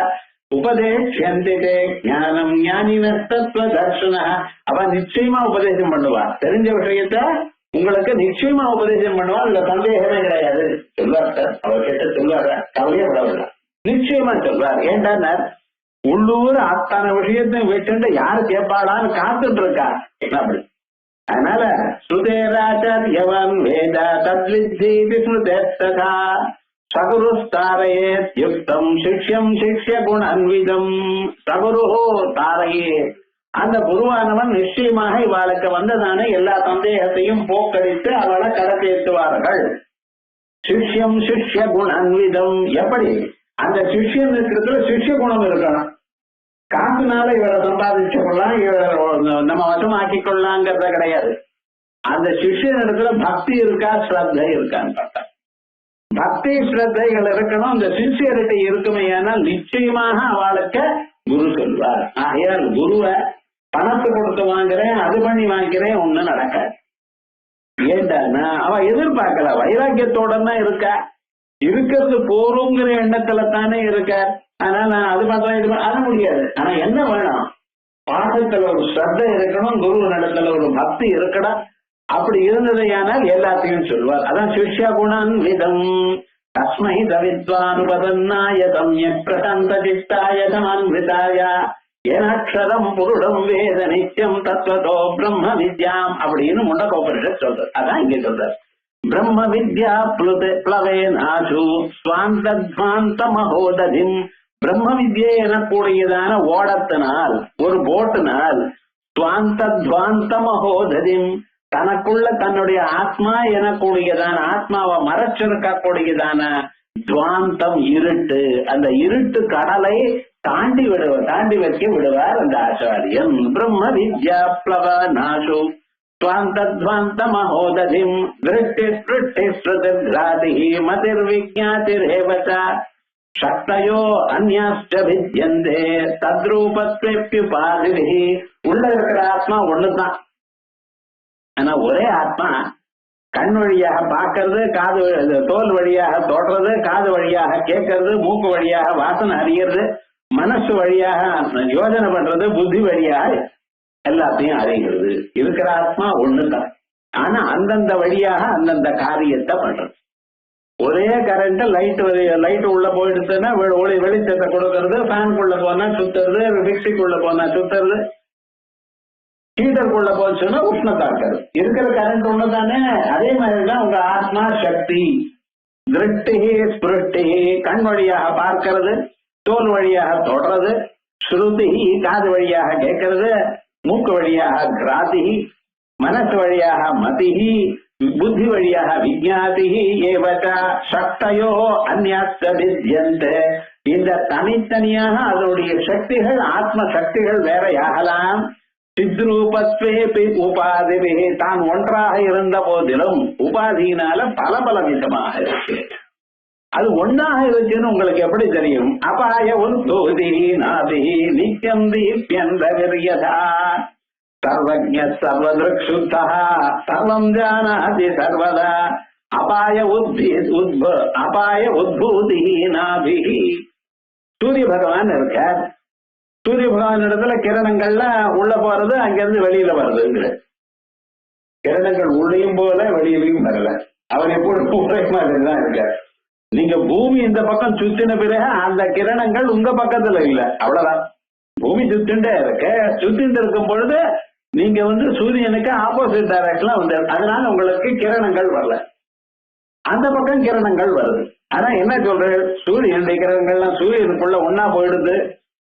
உபதேசந்தே ஞானம் ஞானின தத்துவ தர்ஷன. அவ நிச்சயமா உபதேசம் பண்ணுவா. தெரிஞ்ச விஷயத்த உங்களுக்கு நிச்சயமா உபதேசம் பண்ணுவா. அதுல சந்தேகமே கிடையாது. சொல்வார் சார், அவர் கிட்ட சொல்வார, கவலையே படவில்லை, நிச்சயமா சொல்வார். ஏன்டா உள்ளூர் அத்தனை விஷயத்தையும் விட்டு யாரு கேட்பாளான்னு காத்துட்டு இருக்கா. அப்படி அதனால சுதேராச்சாரியவன் வேத தத்வித்தி விஸ்ருதேஸ்ததா சகுருஸ்தாரையே யுக்தம் சிஷ்யம் சிஷ்ய குணன்விதம். சகுரு தாரையே, அந்த குருவானவன் நிச்சயமாக இவாளுக்கு வந்ததானே எல்லா சந்தேகத்தையும் போக்கடித்து அவளை கடத்தேற்றுவார்கள். சிஷ்யம் சிஷ்ய குணன்விதம். எப்படி அந்த சிஷ்யன் இருக்கிறதுல சிஷ்ய குணம் இருக்கணும். காசுனால இவரை சம்பாதிச்சு கொள்ளலாம், நம்ம வசமாக்கி கொள்ளலாங்கிறத கிடையாது. அந்த சிஷ்யன் இடத்துல பக்தி இருக்கா ஸ்ரத்தை இருக்கான்னு பார்த்தா, பக்தி ஸ்ரத்தைகள் இருக்கணும். அந்த சின்சியரிட்டி இருக்குமே, ஆனால் நிச்சயமாக அவளுக்கு குரு சொல்வார். ஆகையால் குருவை பணத்தை கொடுத்து வாங்குறேன், அது பண்ணி வாங்கிக்கிறேன், ஒண்ணு நடக்க. ஏண்டான்னா அவ எதிர்பார்க்கல, வைராக்கியத்தோட தான் இருக்கா. இருக்கிறது போருங்கிற எண்ணத்துல தானே இருக்க. அதனால நான் அது பண்றேன் இது பண்ண முடியாது. ஆனா என்ன வேணும், பாடத்துல ஒரு ஸ்ரத்தை இருக்கணும், குரு நடத்துல ஒரு பக்தி இருக்கணும். அப்படி இருந்ததையானால் எல்லாத்தையும் சொல்வார். அதான் சிஷ்ய குணன் விதம். தஸ்மை தவித்வானுபதன்னாயதம் பிரசாந்த சித்தாயதமான்விதாய ஏனாட்சரம் புருடம் வேத நித்தியம் தத்வதோ பிரம்ம வித்யாம் அப்படின்னு முண்டகோபனிஷத் சொல்றது. அதான் இங்க சொல்றார். பிரம்ம வித்யா பிளவேனாசு ஸ்வாந்தத்வாந்த மகோததிம். பிரம்ம வித்யை எனக்கூடியதான ஓடத்தினால், ஒரு போட்டினால், ஸ்வாந்தத்வாந்த மகோததிம் தனக்குள்ள தன்னுடைய ஆத்மா எனக்கூடியதான ஆத்மாவை மறைச்சிருக்கக்கூடியதான துவாந்தம் இருட்டு, அந்த இருட்டு கடலை தாண்டி வைக்க விடுவார் அந்த ஆச்சாரியன். பிரம்ம வித்யா பிளவ நாசு ஸ்வாந்தத்வாந்த மகோததிம் திருஷ்டி ஸ்பிருஷ்டி ஸ்ருதிர்கிராதி மதிர்விஜ்ஞாதிரேவச சக்தயோ அந்யாஸ்ட வித்யந்தே தத்ரூபத்வேப்யுபாதிஹி. உள்ள இருக்கிற ஆத்மா ஒண்ணுதான். ஆனா ஒரே ஆத்மா கண் வழியாக பார்க்கறது, காது தோல் வழியாக தோடுறது, காது வழியாக கேட்கறது, மூக்கு வழியாக வாசனை அறியறது, மனசு வழியாக யோஜனை பண்றது, புத்தி வழியாக எல்லாத்தையும் அறிகிறது. இருக்கிற ஆத்மா ஒண்ணுதான். ஆனா அந்தந்த வழியாக அந்தந்த காரியத்தை பண்றது. ஒரே கரண்ட் லைட் உள்ள போயிடுச்சுன்னா வெளிச்சத்தை கொடுக்கறது, ஃபேனுக்குள்ள போனா சுத்துறது, மிக்சிக்குள்ள போனா சுத்துறது, ஹீட்டருக்குள்ள போச்சுன்னா உஷ்ணத்தாக்குறது. இருக்கிற கரண்ட் ஒண்ணுதானே. அதே மாதிரிதான் உங்க ஆத்மா சக்தி. திருஷ்டி ஸ்பிருஷ்டி கண் வழியாக பார்க்கிறது, தோல் வழியாக தொடறது, ஸ்ருதி காது வழியாக கேட்கறது, மூக்கு வழியாக கிராதி, மனசு வழியாக மதிஹி, புத்தி வழியாக விஜ்ஞாதிஹி ஏவச்ச சக்தயோ அந்யாஸ்த வித்யந்தே. இந்த தனித்தனியாக அதனுடைய சக்திகள், ஆத்ம சக்திகள் வேறையாகலாம். சித்ரூபத்வே உபாதிவே தான் ஒன்றாக இருந்த போதிலும் உபாதியினால பல பல விதமாக இருக்கு. அது ஒன்னாக இருக்குன்னு உங்களுக்கு எப்படி தெரியும்? அபாய உத்பூதி நாதி நித்யம் தீப்யந்தா சர்வஜ சர்வதிருக்ஷுத்தா சர்வம் ஜானாதி சர்வதா அபாய உத்பூதி நாதி. சூரிய பகவான் இருக்கார். சூரிய பகவான் இடத்துல கிரணங்கள்ல உள்ள போறது, அங்கிருந்து வெளியில வருதுங்கிற கிரணங்கள் உள்ளேயும் போல வெளியிலையும் வரல. அவர் எப்போது ஒரே மாதிரி தான் இருக்கார். நீங்க பூமி இந்த பக்கம் சுத்தின பிறகு அந்த கிரணங்கள் உங்க பக்கத்துல இல்ல, அவ்வளவுதான். பூமி சுத்திண்டே இருக்க, சுத்திட்டு இருக்கும் பொழுது நீங்க சூரியனுக்கு ஆப்போசிட் டைரக்ஷன்ல வந்து, அதனால உங்களுக்கு கிரணங்கள் வரல. அந்த பக்கம் கிரணங்கள் வருது. ஆனா என்ன சொல்றது, சூரியனுடைய கிரணங்கள்லாம் சூரியனுக்குள்ள ஒன்னா போயிடுது.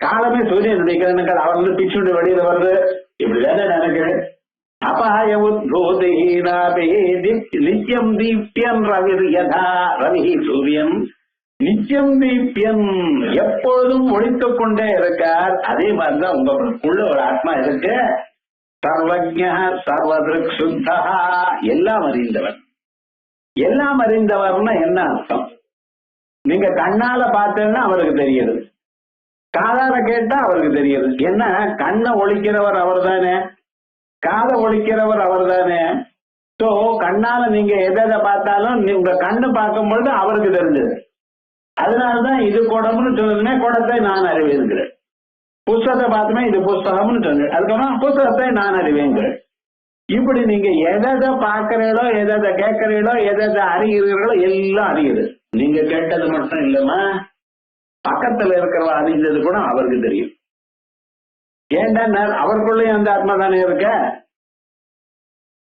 காலமே சூரியனுடைய கிரணங்கள் அவர் பிச்சுட்டு வெளியில வருது. இப்படிதானே நினைக்கிறேன். அபாய உத்பூதிஹீனாபி நித்யம் தீப்யன் ரவிர்யதா. ரவி சூரியன் நித்தியம் தீப்யன் எப்பொழுதும் ஒழித்துக் கொண்டே இருக்கார். அதே மாதிரிதான் உங்களுக்குள்ள ஒரு ஆத்மா இருக்கு. சர்வஜ சர்வதிருக்ஷுத்தா எல்லாம் அறிந்தவர். எல்லாம் அறிந்தவர்னா என்ன அர்த்தம்? நீங்க கண்ணால பார்த்தேன்னா அவருக்கு தெரியுது, காதால கேட்டா அவருக்கு தெரியுது. என்ன, கண்ணை ஒழிக்கிறவர் அவர் தானே, காதை ஒழிக்கிறவர் அவர் தானே. சோ கண்ணால நீங்க எதை பார்த்தாலும் உங்க கண்ணு பார்க்கும் பொழுது அவருக்கு தெரிஞ்சது. அதனாலதான் இது குடம்னு சொன்னதுமே குடத்தை நான் அறிவேங்கிறேன். புஸ்தகத்தை பார்த்துமே இது புஸ்தகம்னு சொன்னேன், அதுக்கப்புறம் புஸ்தகத்தை நான் அறிவேங்கிறேன். இப்படி நீங்க எதை பார்க்கறீங்களோ, எதை கேட்கறீங்களோ, எதை அறிகிறீர்களோ எல்லாம் அறியுது. நீங்க கேட்டது மட்டும் இல்லம்மா, பக்கத்துல இருக்கிறவ அறிஞ்சது கூட அவருக்கு தெரியும். ஏன்டா அவருக்குள்ளேயும் அந்த ஆத்மா தானே இருக்க.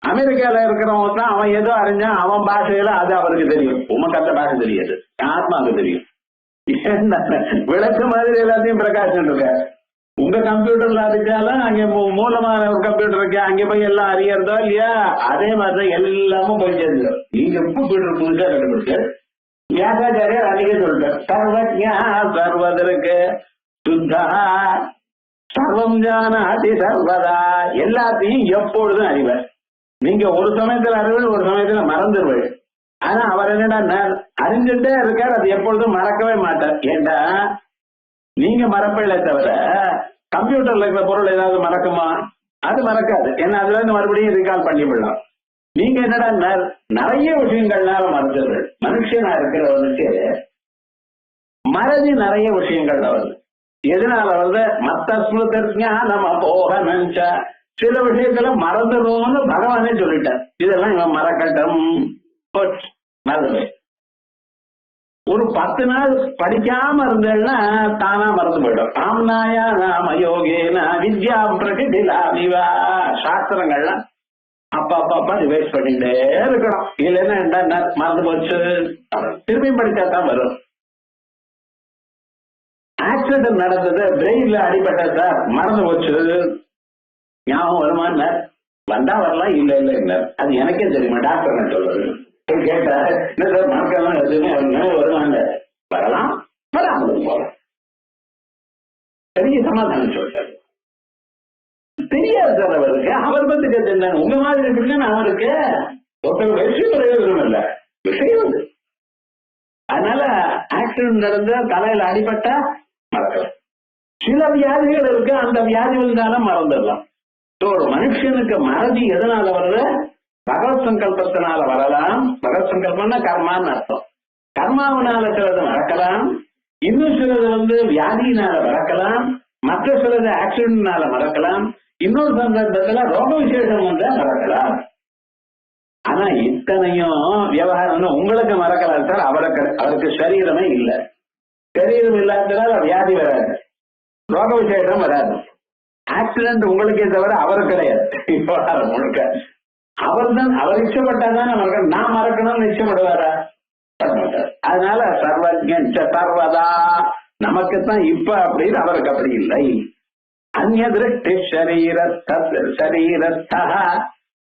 அமெரிக்கால இருக்கிறவங்க தான் அவன் ஏதோ அறிஞ்சான், அவன் பாஷையில அது அவருக்கு தெரியும். உமக்கு அந்த பாஷை தெரியாது, ஆத்மாவுக்கு தெரியும். விளக்கு மாதிரி எல்லாத்தையும் பிரகாசம் இருக்க. உங்க கம்ப்யூட்டர்ல அறிஞ்சாலும் அங்க மூலமான ஒரு கம்ப்யூட்டர் இருக்கு, அங்க போய் எல்லாம் அறியறதோ இல்லையா, அதே மாதிரிதான் எல்லாமும் போய் சேர்ந்துடும். நீங்க கம்ப்யூட்டர் புதுசா கண்டுபிடிச்சு வியாசாச்சாரியர் அன்னைக்கே சொல்லிட்டார், சர்வஜா சர்வதற்கு சுத்தா சர்வம் ஜானாதி சர்வதா, எல்லாத்தையும் எப்பொழுதும் அறிவர். நீங்க ஒரு சமயத்துல அறிவல், ஒரு சமயத்துல மறந்துடுவள். ஆனா அவர் என்னடா அறிஞ்சுட்டே இருக்கார், அது எப்பொழுதும் மறக்கவே மாட்டார். ஏண்டா நீங்க மறப்பீங்களே தவிர கம்ப்யூட்டர்ல இருக்கிற பொருள் ஏதாவது மறக்குமா? அது மறக்காது. ஏன்னா அதுல இருந்து மறுபடியும் ரீகால் பண்ணிவிடலாம். நீங்க என்னடா நிறைய விஷயங்கள்னால மறந்துடுறது. மனுஷனா இருக்கிறவனுக்கு மறதி நிறைய விஷயங்கள்ல வருது. எதனால வருது? மத்த ஸ்மிருதியா நம்ம போக நினைச்சா சில விஷயத்துல மறந்துடுவோம்னு பகவானே சொல்லிட்டார். இதெல்லாம் இவன் மறக்கட்டும், மறந்து ஒரு 10 நாள் படிக்காம இருந்தேன்னா தானா மறந்து போயிடும். ஆம்னாயா நாம யோகேனா வித்யா பிரகிதிலாவிவா, சாஸ்திரங்கள்லாம் அப்பா ரிவைஸ் பண்ணிட்டே இருக்கணும். இல்லைன்னா என்ன மறந்து போச்சு, திரும்பி படிச்சா தான் வரும். ஆக்சிடென்ட் நடந்தது, பிரெயின்ல அடிபட்ட சார், மறந்து போச்சு, ஞாபகம் வருமான்னு வந்தா வரலாம், இல்ல இல்ல அது எனக்கே தெரியுமா, டாக்டர் சொல்றது. கேட்டா என்ன சார் மறக்கலாம் எதுவுமே வருவாங்க, வரலாம் வராமல் போகலாம், பெரிய சமாதானம் சொல்றாரு. தெரியாது சார் அவருக்கு, அவர் பத்தி கேட்டு உங்க மாதிரி இருக்குன்னு அவருக்கு ஒருத்தர் வெற்றி பிரயோஜனம் இல்லை, விஷயம் உண்டு. அதனால ஆக்சிடென்ட் நடந்த தலையில அடிபட்டா மறக்கலாம். சில வியாதிகள் இருக்கு, அந்த வியாதி வந்தாலும் மறந்துடலாம். ஒரு மனுஷனுக்கு மறதி எதனால வருது? பகவத் சங்கல்பத்தினால வரலாம். பகவத் சங்கல்பம்னா கர்மான்னு அர்த்தம். கர்மாவனால சிலது மறக்கலாம், இன்னும் சிலது வியாதியினால மறக்கலாம், மற்ற சிலது ஆக்சிடென்ட்னால மறக்கலாம், இன்னொரு சந்தர்ப்பத்துல ரோக விசேஷம் வந்தா மறக்கலாம். ஆனா இத்தனையும் விவகாரம் உங்களுக்கு மறக்கலாம் சார், அவருக்கு சரீரமே இல்லை. சரீரம் இல்லாததால வியாதி வராது, ரோக விசேஷம் வராது, ஆக்சிடென்ட் உங்களுக்கே தவிர அவருக்கு கிடையாது. விவகாரம் முழுக்க அவர் தான், அவர் இஷ்டப்பட்டாதான் மறக்கணும். நான் மறக்கணும்னு இஷ்டப்படுவாரா? அதனால சர்வஜ்ஞ சர்வதா நமக்குத்தான் இப்ப அப்படின்னு, அவருக்கு அப்படி இல்லை. அந்நிய திருஷ்டி சரீரஸ்தா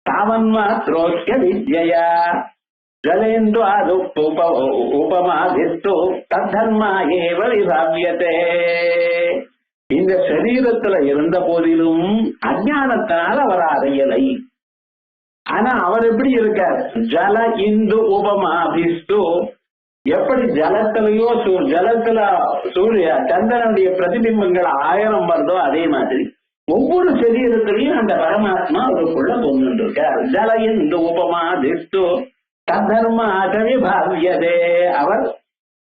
தாவன்மாத்ரோக்ய வித்யா ஜலேந்து உபமாதிஸ்து தத்தன்மா ஏவ விபாவ்யதே. இந்த சரீரத்துல இருந்த போதிலும் அஞ்ஞானத்தினால் அவர் அறையலை. ஆனா அவர் எப்படி இருக்கார்? ஜல இந்து உபமாபிஸ்து, எப்படி ஜலத்திலேயோ ஜலத்துல சூரிய சந்திரனுடைய பிரதிபிம்பங்கள் 1000 வருதோ அதே மாதிரி ஒவ்வொரு சரீரத்திலையும் அந்த பரமாத்மா அவருக்குள்ள கொண்டு இருக்கார். ஜல இந்து உபமாபிஸ்து தர்மாத விபாவ்யதே. அவர்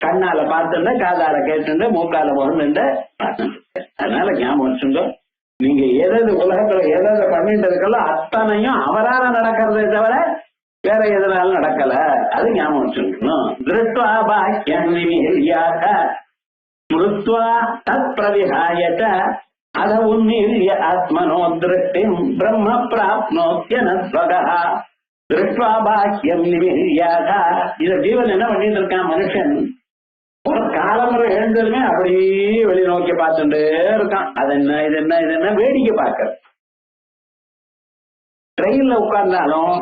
கண்ணால பார்த்துண்ட, காதால கேட்டுண்ட, மூக்கால முகந்துண்ட. அதனால ஞாபகம் வச்சுங்க, நீங்க எதாவது உலகத்துல எதாவது பண்ணிட்டு இருக்கல அத்தனையும் அவரால நடக்கிறதே தவிர வேற எதனாலும் நடக்கல. அது ஞாபகம் வச்சுக்கணும். திருஷ்டுவா பாக்கியம் நிமிஹ்யாத ஸ்மிருத்வா தத் பிரவிஹாயத அத உன்னில்ய ஆத்மனோ திருஷ்டிம் பிரம்ம பிராப்னோத்யனஸ்வதஹ. திருஷ்டுவா பாக்கியம் நிமிஹ்யாத, இத ஜீவன் என்ன பண்ணிட்டு இருக்கான்? மனுஷன் ஒரு காலமுறை எழுந்ததுமே அப்படியே வெளி நோக்கி பார்த்துட்டே இருக்கான். அது என்ன இது என்ன இது என்ன வேடிக்கை பார்க்க. ட்ரெயின்ல உட்கார்ந்தாலும்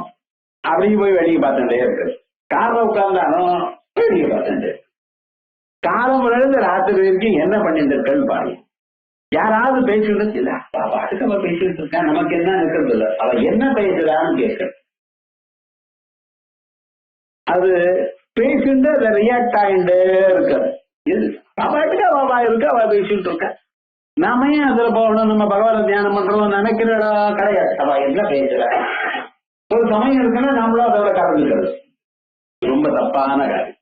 அப்படியே போய் வேடிக்கை பார்த்துட்டே இருக்கு, கார்ல உட்கார்ந்தாலும் வேடிக்கை பார்த்துட்டு. காலமுறையிலிருந்து ராத்திரி வரைக்கும் என்ன பண்ணிட்டு இருக்கன்னு பாருங்க. யாராவது பேசிட்டு இல்ல பாட்டுக்கு அவ பேசிட்டு இருக்கான், நமக்கு என்ன இருக்கிறது இல்லை, அவ என்ன பேசுறான்னு கேட்க. அது பேசிட்டு அதை ரியாக்ட் ஆகிட்டே இருக்காது. பாட்டுக்கு அவ இருக்கு, அவ பேசிட்டு இருக்க. நாம ஏன் அதுல போகணும்? நம்ம பகவான தியானம் பண்றோம் நினைக்கிறடா கிடையாது. அவ என்ன பேசுற ஒரு சமயம் இருக்குன்னா நம்மளும் அதோட கலந்துக்கிறது ரொம்ப தப்பான காரியம்.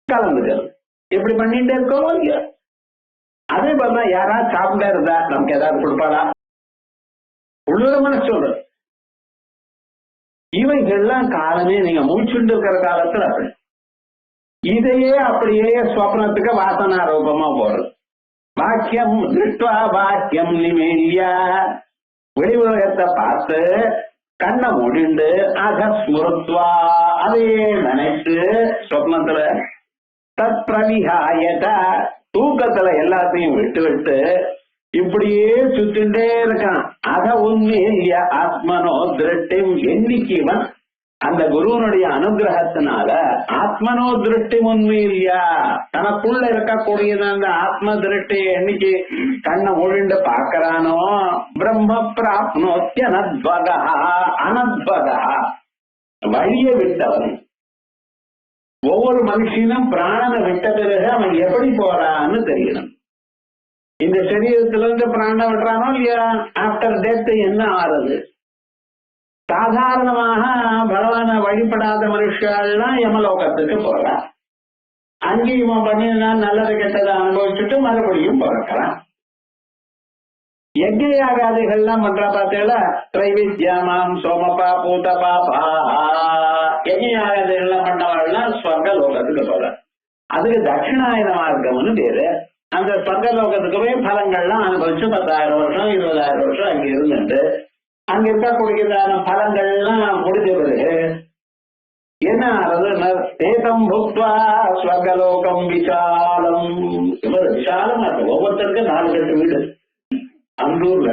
கலந்துக்கிறது இப்படி பண்ணிட்டே இருக்கோமோ இல்லையோ. அதே மாதிரிதான் யாராவது சாப்பிட்டே இருந்தா நமக்கு ஏதாவது கொடுப்பாளா? உள்ளூரமான சொல்றது. இவைகள்லாம் காலமே நீங்க மூச்சுண்டு இருக்கிற காலத்துல அப்படி இதையே அப்படியே ஸ்வப்னத்துக்கு வாசனா ரூபமா போறது. வாக்கியம் திருஷ்டுவா வாக்கியம் நிமேலியா, வெளி உலகத்தை பார்த்து கண்ணை முடிண்டு அகஸ்முருத்வா அதையே நினைத்து சொப்னத்துல தத் பிரவிஹாயத தூக்கத்துல எல்லாத்தையும் விட்டு விட்டு இப்படியே சுத்திண்டே இருக்கான். அத உண்மையில்ய ஆத்மனோ திருஷ்டிம் எண்ணிக்கைவன் அந்த குருவனுடைய அனுகிரகத்தினால ஆத்மனோ திருஷ்டி உண்மையில்யா தனக்குள்ள இருக்கக்கூடியது அந்த ஆத்ம திருஷ்டியை எண்ணிக்கை கண்ணை ஒழிண்டு பார்க்கிறானோ பிரம்ம பிராப்னோத்திய அனத்வகா அனத்வகா வழிய விட்டவன். ஒவ்வொரு மனுஷனும் பிராணனை விட்ட பிறகு அவன் எப்படி போறான்னு தெரியணும். இந்த சரீரத்துல இருந்து பிராண விடுறானோ இல்லையா, ஆப்டர் டெத் என்ன ஆறுது? சாதாரணமாக பகவான வழிபடாத மனுஷெல்லாம் யமலோகத்துக்கு போறான். அங்கேயும் இவன் பண்ணினான் நல்லது கெட்டதை அனுபவிச்சுட்டு மறுபடியும் பிறக்கிறான். யஜ்ஞ யாகாதிகள்லாம் பண்ற பார்த்தீங்களா, திரைவித்யாமாம் சோமபா பூதபா யஜ்ஞ யாகாதிகள்லாம் பண்ணவாள்லாம் ஸ்வர்க லோகத்துக்கு போற. அதுக்கு தட்சிணாயன மார்க்கம்னு பேரு. அந்த ஸ்வர்க லோகத்துக்கு போய் பலங்கள்லாம் அனுபவிச்சு 10,000 வருஷம் 20,000 வருஷம் அங்க இருந்துட்டு அங்க இருக்கக்கூடியதான பலங்கள்லாம் முடிஞ்ச பிறகு என்ன ஆறது? தேசம் புக்வா ஸ்வர்கலோகம் விசாலம். இவர் விசாலமா இருக்கு. ஒவ்வொருத்தருக்கும் 4-8 வீடு. அந்தூர்ல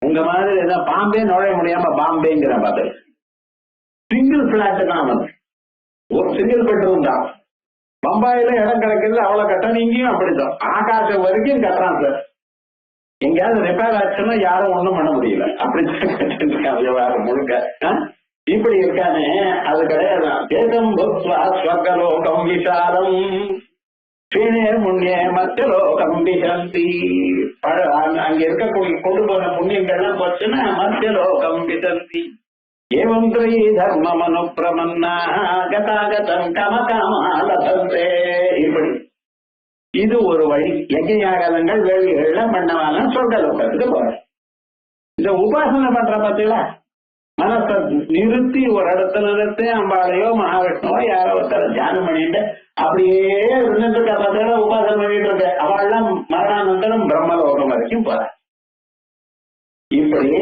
உங்க மாதிரி ஏதாவது பாம்பே நுழைய முடியாம பாம்பேங்கிற பார்த்து சிங்கிள் பிளாட் தான் வந்து ஒரு சிங்கிள் பெட்ரூம் தான். பம்பாயில இடம் கிடைக்கிறது அவ்வளவு கட்டணம். இங்கேயும் அப்படித்தான் ஆகாசம் வரைக்கும் கட்டுறான் சார். எங்கேயாவது ரிப்பேர் ஆச்சுன்னா யாரும் ஒண்ணும் பண்ண முடியல. அப்படி விவகாரம் முழுக்க இப்படி இருக்கானே அது கிடையாது. தேசம் ஸ்வர்கலோகம் விசாலம் ஸ்ரீனே முன்னே மத்திய லோகம் விசந்தி. அங்க இருக்கக்கூடிய கொண்டு போன புண்ணியங்கள்லாம் போச்சுன்னா மத்திய லோகம் விசந்தி. ஏவம் திரை தர்மம் அனுப்பிரமன்னா கதாகதம் கமகமாலபந்தே. இப்படி இது ஒரு வழி. யஜ்ஞயாகங்கள் வேள்விகள்லாம் பண்ணவான சொர்க்க லோகத்துக்கு போற. இந்த உபாசனை பண்ற பார்த்தீங்களா, மனசை நிறுத்தி ஒரு இடத்துல நிறுத்தி அம்பாளையோ மகாவிஷ்ணுவோ யாரோ ஒருத்தர தியானம் பண்ணிட்டு அப்படியே இருந்துட்டு இருக்க பார்த்தீங்கன்னா உபாசனை பண்ணிட்டு இருக்க அவள்லாம் மரணானந்தரம் பிரம்மலோகம் வரைக்கும் போற. இப்படி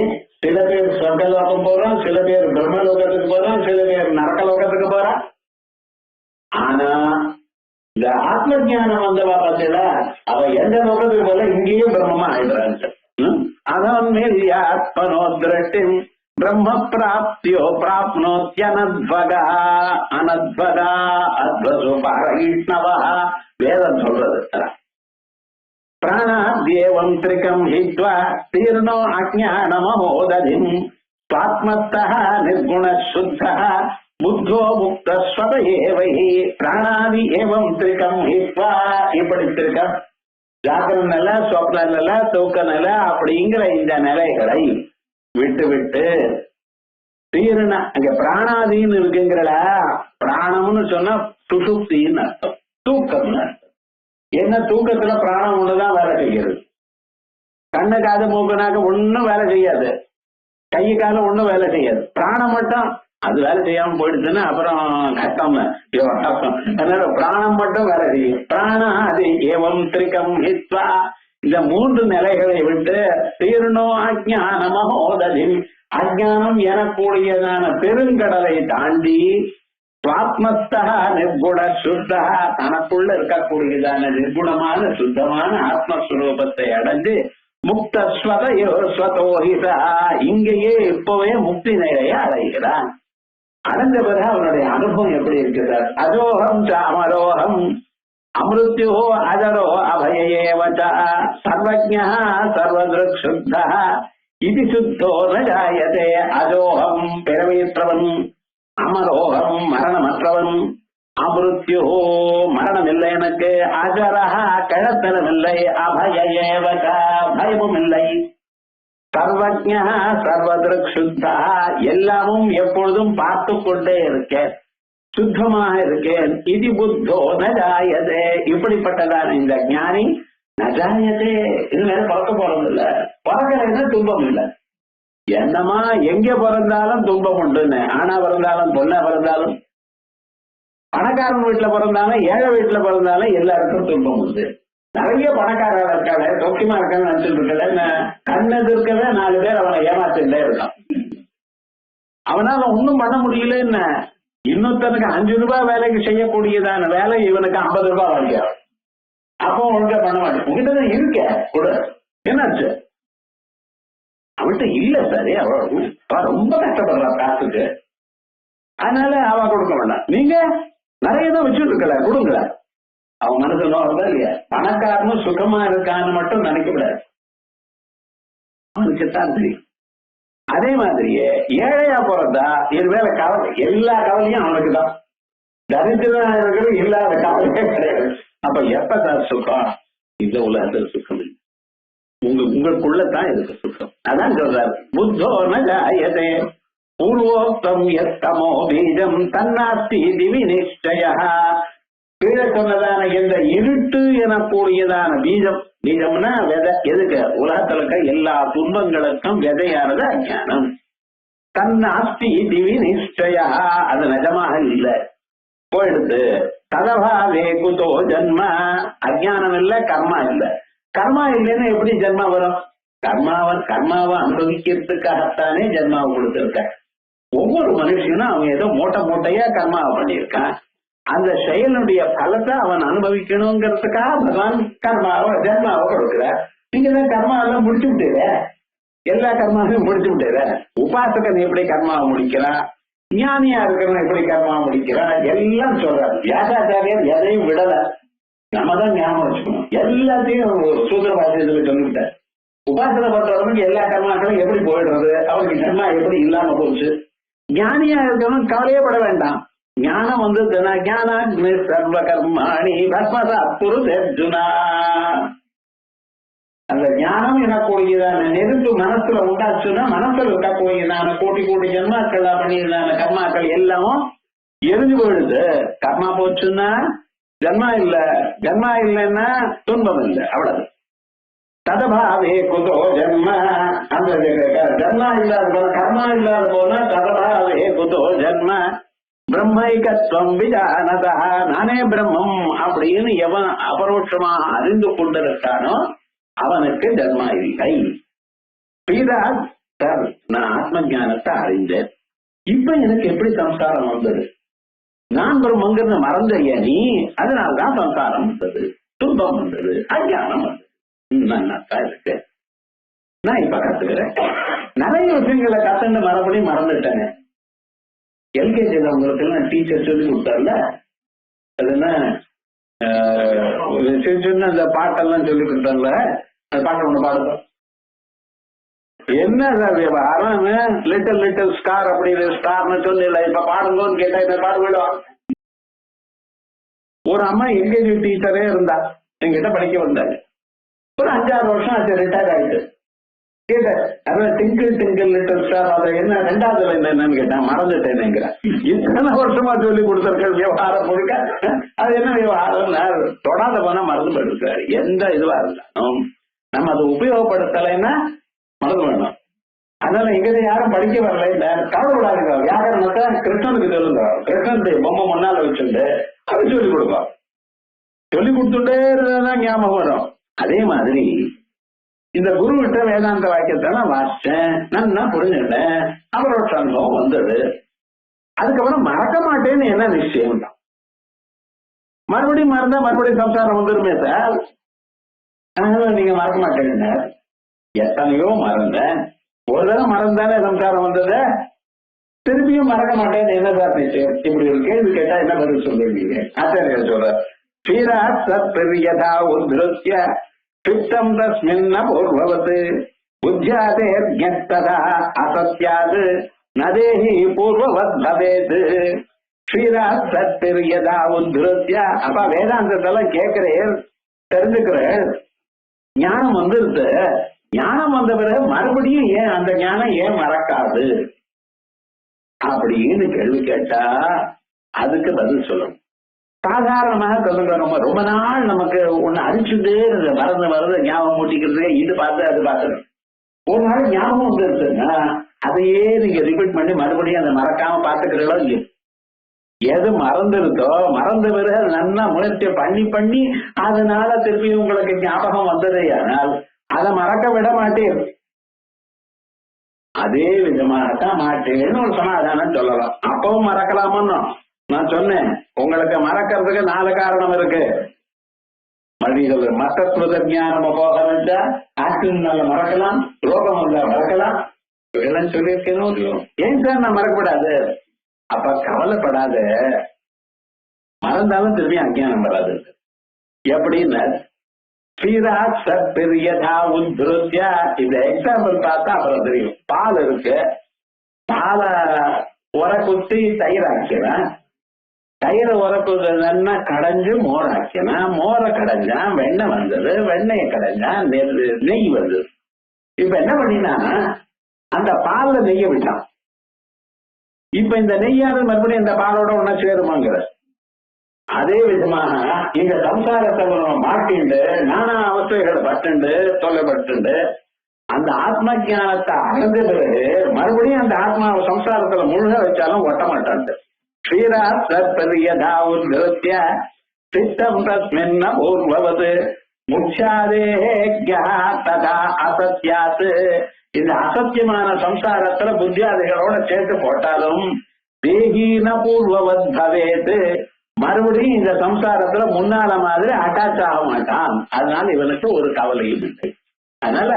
சில பேர் சொர்க்கலோகம் போறோம், சில பேர் பிரம்மலோகத்துக்கு போறோம், சில பேர் நரக்கலோகத்துக்கு போறா. ஆனா இந்த ஆத்ம ஜானம் வந்தவா பார்த்தீங்களா, அவ எந்த லோகத்துக்கு போல இங்கேயும் பிரம்மமா ஆயிடுறாங்க. அதான் மேல் ஆத்மனோ திருஷ்டிம் பிரம்ம பிராப்தியோ பிராப்னோத்யனத்வகா அனத்வகா அத்வசோ பாரகிஷ்ணவா வேதம் சொல்றது. பிராணாத்யேவம் திரிகம் ஹித்வா தீர்ணோ அஜ்ஞானமஹோததிம் ஸ்வாத்மத்தஹ நிர்குண சுத்தஹ புத்தோ முக்த ஸ்வதஏவை பிராணாதி ஏவம் திரிகம் ஹித்வா. இப்படி திரிகம் ஜாக்கிர நிலை, சொப்ன நிலை, தூக்க நிலை அப்படிங்கிற இந்த நிலைகளை விட்டு விட்டு தீர்ண அங்க பிராணாதின்னு இருக்குங்கிற பிராணம்னு சொன்னா சுசுப்தின்னு அர்த்தம், தூக்கம்னு அர்த்தம். என்ன தூக்கத்துல பிராணம் ஒண்ணுதான் வேலை செய்யுது. கண்ணு காது மூக்குனாக்க ஒன்னும் வேலை செய்யாது, கை கால ஒண்ணும் வேலை செய்யாது. பிராணம் மட்டும் அது வேலை செய்யாம போயிடுச்சுன்னா அப்புறம் கஷ்டம். அதனால பிராணம் மட்டும் வேலை செய்யும். பிராணம் அது ஏவம் திரிகம் ஹித்வா. இந்த 3 நிலைகளை விட்டு தீர்ணோ அஜ்ஞானமஹோததிம் அஜ்ஞானம் எனக்கூடியதான பெருங்கடலை தாண்டி சுவாத்மஸ்தா நிர்குண சுத்தா தனக்குள்ள இருக்கக்கூடியதான நிர்குணமான சுத்தமான ஆத்மஸ்வரூபத்தை அடைந்து முக்த ஸ்வதோஹிதா இங்கேயே இப்பவே முக்தி நிலையை அடைகிறான். அடைந்த பிறகு அவனுடைய அனுபவம் எப்படி இருக்கிறார்? அதோகம் அமரோகம் அமிருத்யோ அதரோ அபயேவச சர்வஜ்ஞா சர்வத்ருக் சுத்தா இது சுத்தோ நஜாயதே. அதோகம் பிறவியற்றவன், அமரோகம் மரணமற்றவன், அமிருத்யோ மரணம் இல்லை எனக்கு, அஜரஹா கிழத்தனம் இல்லை, அபயேவச பயமும் இல்லை, சர்வஜ்ஞா சர்வத்ருக் சுத்தா எல்லாமும் எப்பொழுதும் பார்த்து கொண்டே இருக்க. சுத்தமாக இருக்கேன். இது புத்தோ நஜாயதே, இப்படிப்பட்டதான இந்த ஞானி நஜாயதே, இது மேல பிறக்க போறது இல்ல, பிறக்கிறதுனா துன்பம் இல்லை. என்னமா எங்க பிறந்தாலும் துன்பம் உண்டுன்னு, ஆனா பிறந்தாலும் பொண்ணா பிறந்தாலும் பணக்காரன் வீட்டுல பிறந்தாலும் ஏழை வீட்டுல பிறந்தாலும் எல்லாருக்கும் துன்பம் உண்டு. நிறைய பணக்காரர்கள் இருக்காங்க, சௌக்கியமா இருக்கான்னு நினைச்சிட்டு இருக்கல, கண்ணது இருக்கவே 4 பேர் அவனை ஏமாத்திட்டே இருக்கான். அவனால ஒண்ணும் பண்ண முடியல. என்ன இன்னொருத்தனுக்கு 5 ரூபாய் வேலைக்கு செய்யக்கூடியதான வேலை இவனுக்கு 50 ரூபாய் வாங்கியாகும். அப்போ ஒழுங்கா பண்ண மாட்டேன். உங்ககிட்டதான் இருக்க கூட என்னாச்சு, அவன்கிட்ட இல்ல சரி, அவ ரொம்ப கஷ்டப்படுறான் காசுக்கு, அதனால அவ கொடுக்க வேண்டாம். நீங்க நிறைய தான் வச்சுட்டு இருக்கல, கொடுங்க. அவன் மனசு நோறதா இல்லையா? பணக்காரனும் சுகமா இருக்கான்னு மட்டும் நினைக்கப்படாது, அவனுக்குத்தான் தெரியும். அதே மாதிரியே ஏழையா போறதா இது வேற கவலை, எல்லா கவலையும் அவனுக்கு தான். தரித்திரம் இருக்கிறது இல்லாத கவலையே கிடையாது. அப்ப எப்பதான் சுகம்? இந்த உலகத்துல சுகம் இல்லை, உங்களுக்குள்ளதான் இருக்கு சுகம். அதான் சொல்றாரு, புத்தோ நஜாயதே பூர்வோக்தம் எத்தமோ பீஜம் தன்னாஸ்தி திவி நிச்சய. கீழே சொன்னதான இந்த இருட்டு எனக்கூடியதான பீஜம், பீஜம்னா விதை. எதுக்கு? உலகத்துல இருக்க எல்லா துன்பங்களுக்கும் விதையானது அஞ்ஞானம். தன்னாஸ்தி திவி நிச்சய, அது நிஜமாக இல்லை, போயிடுது. ததபாவே குதோ ஜன்ம, அஜ்ஞானம் இல்ல, கர்மா இல்ல. கர்மா இல்லைன்னு எப்படி ஜென்மா வரும்? கர்மாவை அனுபவிக்கிறதுக்காகத்தானே ஜென்மாவை கொடுத்திருக்க. ஒவ்வொரு மனுஷனும் அவன் ஏதோ மூட்டையா கர்மாவை பண்ணியிருக்கான். அந்த செயலுடைய பலத்தை அவன் அனுபவிக்கணுங்கிறதுக்காக பகவான் ஜென்மாவை கொடுக்குற. நீங்க தான் கர்மா எல்லாம் முடிச்சு விட்டுற, எல்லா கர்மாவையும் முடிச்சு விட்டுற. உபாசகன் எப்படி கர்மாவை முடிக்கிறான், ஞானியா இருக்கிறவன் எப்படி கர்மாவை முடிக்கிறான், எல்லாம் சொல்றாரு. வியாசாச்சாரியர் எதையும் விடல, நம்ம தான் ஞாபகம் வச்சுக்கணும். எல்லாத்தையும் சூத்திர பாஷ்யத்துல சொல்லிவிட்டார். உபாசனை பண்றவனுக்கு எல்லா கர்மாக்களும் எப்படி போயிடுறது, அவனுக்கு கர்மா எப்படி இல்லாம போச்சு. ஞானியா இருக்கிறவன் கவலையே பட வேண்டாம். ஞானம் வந்து சர்வ கர்மாணி பஸ்மசா புருஷர்ஜுனா. அந்த ஞானம் எனக்கூடியதான நெருப்பு மனசுல உண்டாச்சுன்னா, மனசுல இருக்கக்கூடியதான கோடி ஜென்மாக்கள் பண்ணியதான கர்மாக்கள் எல்லாமும் எரிஞ்சு போயிடுது. கர்மா போச்சுன்னா ஜன்மா இல்ல, ஜன்மா இல்லைன்னா துன்பம் இல்லை, அவ்வளவு. ததபாவே குதோ ஜன்ம, அந்த ஜன்மா இல்லாத போல கர்மா இல்லாத போல ததபாவே குதோ ஜன்ம பிரம்மைகத்வம் விஜானதா, நானே பிரம்மம் அப்படின்னு எவன் அபரோட்சமா அறிந்து கொண்டிருக்கானோ அவனுக்கு ஜன்மா இல்லை. சார், நான் ஆத்ம ஞானத்தை அறிந்தேன், இப்ப எனக்கு எப்படி சம்சாரம் வந்தது? நான் பிரம்மங்கிறது மறந்தைய நீ, அதனால்தான் சம்சாரம் வந்தது, துன்பம் வந்தது, அஞ்ஞானம் வந்தது. நான் இருக்கேன், நான் இப்ப கத்துக்கிறேன். நிறைய விஷயங்களை கத்துன்னு மறுபடியும் மறந்துட்டேன். எல்கேஜில உங்களுக்கு எல்லாம் டீச்சர் சொல்லி கொடுத்தாருல, அதுன்னா சின்ன அந்த பாட்டெல்லாம் சொல்லி கொடுத்தாருல, அந்த பாட்டை ஒண்ணு பாடுங்க. என்ன விவகாரம்? லிட்டில் ஸ்டார் அப்படின்னு ஸ்டார்னு சொல்லல, இப்ப பாடுங்கன்னு கேட்டா இந்த பாடு விடுவான். ஒரு அம்மா எல்கேஜி டீச்சரே இருந்தா, எங்கிட்ட படிக்க வந்தாங்க. ஒரு 5-6 வருஷம் ஆச்சு, ரிட்டையர் ஆயிட்டு. கேட்டேன், அதான் டிங்கிள் லிட்டில் ஸ்டார், அதை என்ன 2வது என்னன்னு கேட்டேன், மறந்துட்டேன். இத்தனை வருஷமா சொல்லி கொடுத்திருக்க விவகாரம் முழுக்க அது என்ன விவகாரம்? தொடாத போனா மறந்து போயிருக்கு. எந்த இதுவா இருந்தாலும் நம்ம அதை உபயோகப்படுத்தலைன்னா மறந்து வேணும். அதனால எங்கிட்ட யாரும் படிக்க வரல, இல்ல கவலைப்படாதுங்க. வியாகரணத்தை கிருஷ்ணனுக்கு சொல்லுங்க, கிருஷ்ணனுடைய பொம்மை முன்னால வச்சுட்டு அதை சொல்லிக் கொடுப்போம். சொல்லி கொடுத்துட்டே இருந்தாதான் ஞாபகம் வரும். அதே மாதிரி இந்த குரு விட்ட வேதாந்த வாக்கியத்தை நான் வாசிச்சேன், நான் புரிஞ்சுட்டேன், அவரோட அனுபவம் வந்தது. அதுக்கப்புறம் மறக்க மாட்டேன்னு என்ன நிச்சயம் தான். மறுபடியும் மறந்தா மறுபடியும் சம்சாரம் வந்துருமே சார். அதனால நீங்க மறக்க மாட்டேங்க. எத்தனையோ மறந்தேன், ஒரு தடவை மறந்தானே சம்சாரம் வந்தது, திருப்பியும் மறக்க மாட்டேன்னு என்ன சார் நிச்சயம்? இப்படி ஒரு கேள்வி கேட்டா என்ன பதில் சொல்றீங்க? ஆச்சாரியர் சொல்ற, ஸ்ரீராத் சத்பிரியதா உத்ருத்ய பித்தம் தஸ்மின்ன பூர்வவத் புத்யாதேர் ஞத்ததா அசத்யாது நதேஹி பூர்வவத் பவேத். ஸ்ரீராத் சத்பிரியதா உத்ருத்ய. அப்ப வேதாந்தத்தெல்லாம் கேட்கிறேன், தெரிஞ்சுக்கிறேன், ஞானம் வந்துருது. ஞானம் வந்த பிறகு மறுபடியும் ஏன் அந்த ஞானம் ஏன் மறக்காது அப்படின்னு கேள்வி கேட்டா, அதுக்கு பதில் சொல்லணும். சாதாரணமாக சொல்லுங்க, ரொம்ப நாள் நமக்கு ஒண்ணு அடிச்சுட்டே இருந்தது, மறந்து ஞாபகம் மூட்டிக்கிறதுக்கு இது பார்த்து அது பார்த்து ஒரு நாள் ஞாபகம் வந்துருச்சுன்னா அதையே நீங்க ரிப்பீட் பண்ணி மறுபடியும் அதை மறக்காம பார்த்துக்கிறீங்களோ இல்லையோ. எது மறந்துருதோ மறந்த பிறகு அது நல்லா முயற்சியை பண்ணி அதனால திருப்பி உங்களுக்கு ஞாபகம் வந்ததே ஆனால் அதை மறக்க விட மாட்டேன். அதே விதமாகத்தான் மாட்டேன்னு ஒரு சமாதானம் சொல்லலாம். அப்பவும் மறக்கலாமோ? நான் சொன்னேன் உங்களுக்கு மறக்கிறதுக்கு 4 காரணம் இருக்கு. மனிதர்கள் மத்தத்துவ ஞானம் போக வந்தா ஆக்சிடென்ட்னால மறக்கலாம், ரோகம் வந்தா மறக்கலாம், இதெல்லாம் சொல்லியிருக்கேன். ஏன் சார் நான் மறக்கப்படாது? அப்ப கவலைப்படாத, மறந்தாலும் திரும்பி அஞ்ஞானம் வராது. எப்படின்னு இந்த எக்ஸாம்பிள் பார்த்தா அப்புறம் தெரியும். பால் இருக்கு, பாலை உர குத்தி தயிர் ஆக்கினா, தயிரை உரக்குன்னா கடைஞ்சு மோர் ஆக்கினா, மோரை கடைஞ்சா வெண்ணெய் வந்தது, வெண்ணெயை கடைஞ்சா நெய் வந்தது. இப்ப என்ன பண்ணினா அந்த பால்ல நெய்ய விட்டான். இப்ப இந்த நெய்யானது மறுபடியும் இந்த பாலோட ஒன்னா சேருமாங்கிற அதே விதமாக இந்த சம்சாரத்தை மாட்டிண்டு நானா அவஸ்தைகளை பட்டுண்டு தொல்லைப்பட்டு அந்த ஆத்ம ஜானத்தை அடைஞ்ச பிறகு மறுபடியும் அந்த ஆத்மா சம்சாரத்துல முழுக வச்சாலும் ஒட்ட மாட்டான். சித்தம் தஸ்மின் பூர்வவது முக்ஷாதேஹா அசத்யாத். இந்த அசத்தியமான சம்சாரத்துல புத்தியாதிகளோட சேர்த்து போட்டாலும் தேகீன பூர்வவத் பவேத், மறுபடியும் இந்த சம்சாரத்துல முன்னால மாதிரி அட்டாச் ஆக மாட்டான். அதனால இவனுக்கு ஒரு கவலையும் இல்லை. அதனால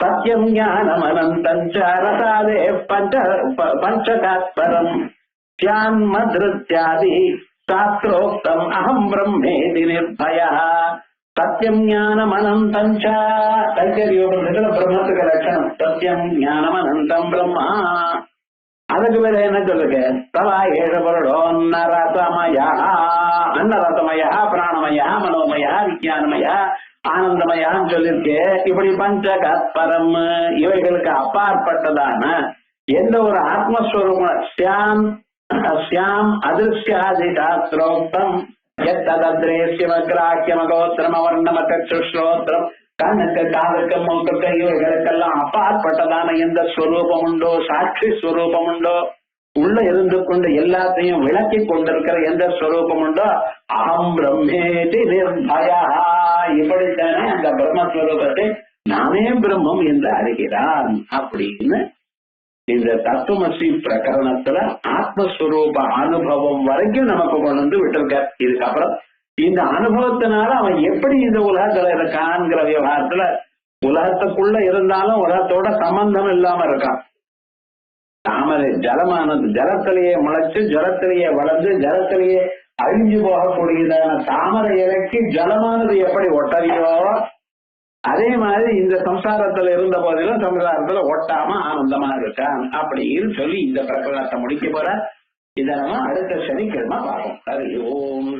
சத்தியம் ஞானம் அனந்தஞ்ச ரசாதே பஞ்சகாத்பரம் சியான்மத்ருத்யாதி சாஸ்திரோக்தம் அகம் பிரம்மேதி நிர்பயா. சத்தியம் ஞானம் அனந்தஞ்ச தைத்தரியோபனிஷத்துல பிரம்மத்துக்கு லட்சணம் சத்தியம் ஞானம் அனந்தம் பிரம்மா. அதுக்கு வேற என்ன சொல்லுங்க? தவா ஏழபருடோ அன்னரசமயா, அன்னரசமயா, பிராணமயா, மனோமயா, விஞ்ஞானமயா, ஆனந்தமயான்னு சொல்லிருக்கு. இப்படி பஞ்சகத்பரம் இவைகளுக்கு அப்பாற்பட்டதான எந்த ஒரு ஆத்மஸ்வரூபம் சியாம் சியாம் அதிருஷ்யாதி சாஸ்திரோக்தம் எத்ததத்ரேசியமக்ராக்கியமகோத்திரமவர்ணமக்ஷுஸ்ரோத்திரம் கண்ணுக்கு காதுக்கு மூக்குக்கு இவைகளுக்கெல்லாம் அப்பாற்பட்டதான எந்த ஸ்வரூபம் உண்டோ, சாட்சி ஸ்வரூபம் உண்டோ, உள்ள இருந்து கொண்டு எல்லாத்தையும் விளக்கி கொண்டிருக்கிற எந்த ஸ்வரூபம் உண்டோ, அகம் பிரம்மேதி நிர்பயா. இப்படித்தானே அந்த பிரம்மஸ்வரூபத்தை நானே பிரம்மம் என்று அறிகிறான் அப்படின்னு இந்த தத்துவமசி பிரகரணத்துல ஆத்மஸ்வரூப அனுபவம் வரைக்கும் நமக்கு கொண்டு வந்து விட்டுருக்க. இதுக்கப்புறம் இந்த அனுபவத்தினால அவன் எப்படி இந்த உலகத்துல இருக்கான்ங்கிற விவகாரத்துல உலகத்துக்குள்ள இருந்தாலும் உலகத்தோட சம்பந்தம் இல்லாம இருக்கான். தாமரை ஜலமானது ஜலத்திலேயே முளைச்சு ஜலத்திலேயே வளர்ந்து ஜலத்திலேயே அழிஞ்சு போகக்கூடியதான தாமரை இலைக்கு ஜலமானது எப்படி ஒட்டறியோ அதே மாதிரி இந்த சம்சாரத்துல இருந்த போதிலும் சம்சாரத்துல ஒட்டாம ஆனந்தமா இருக்கான் அப்படின்னு சொல்லி இந்த பிரகரணத்தை முடிக்க போற. இதை நம்ம அடுத்த சனிக்கிழமை பார்ப்போம். ஹரி ஓம்.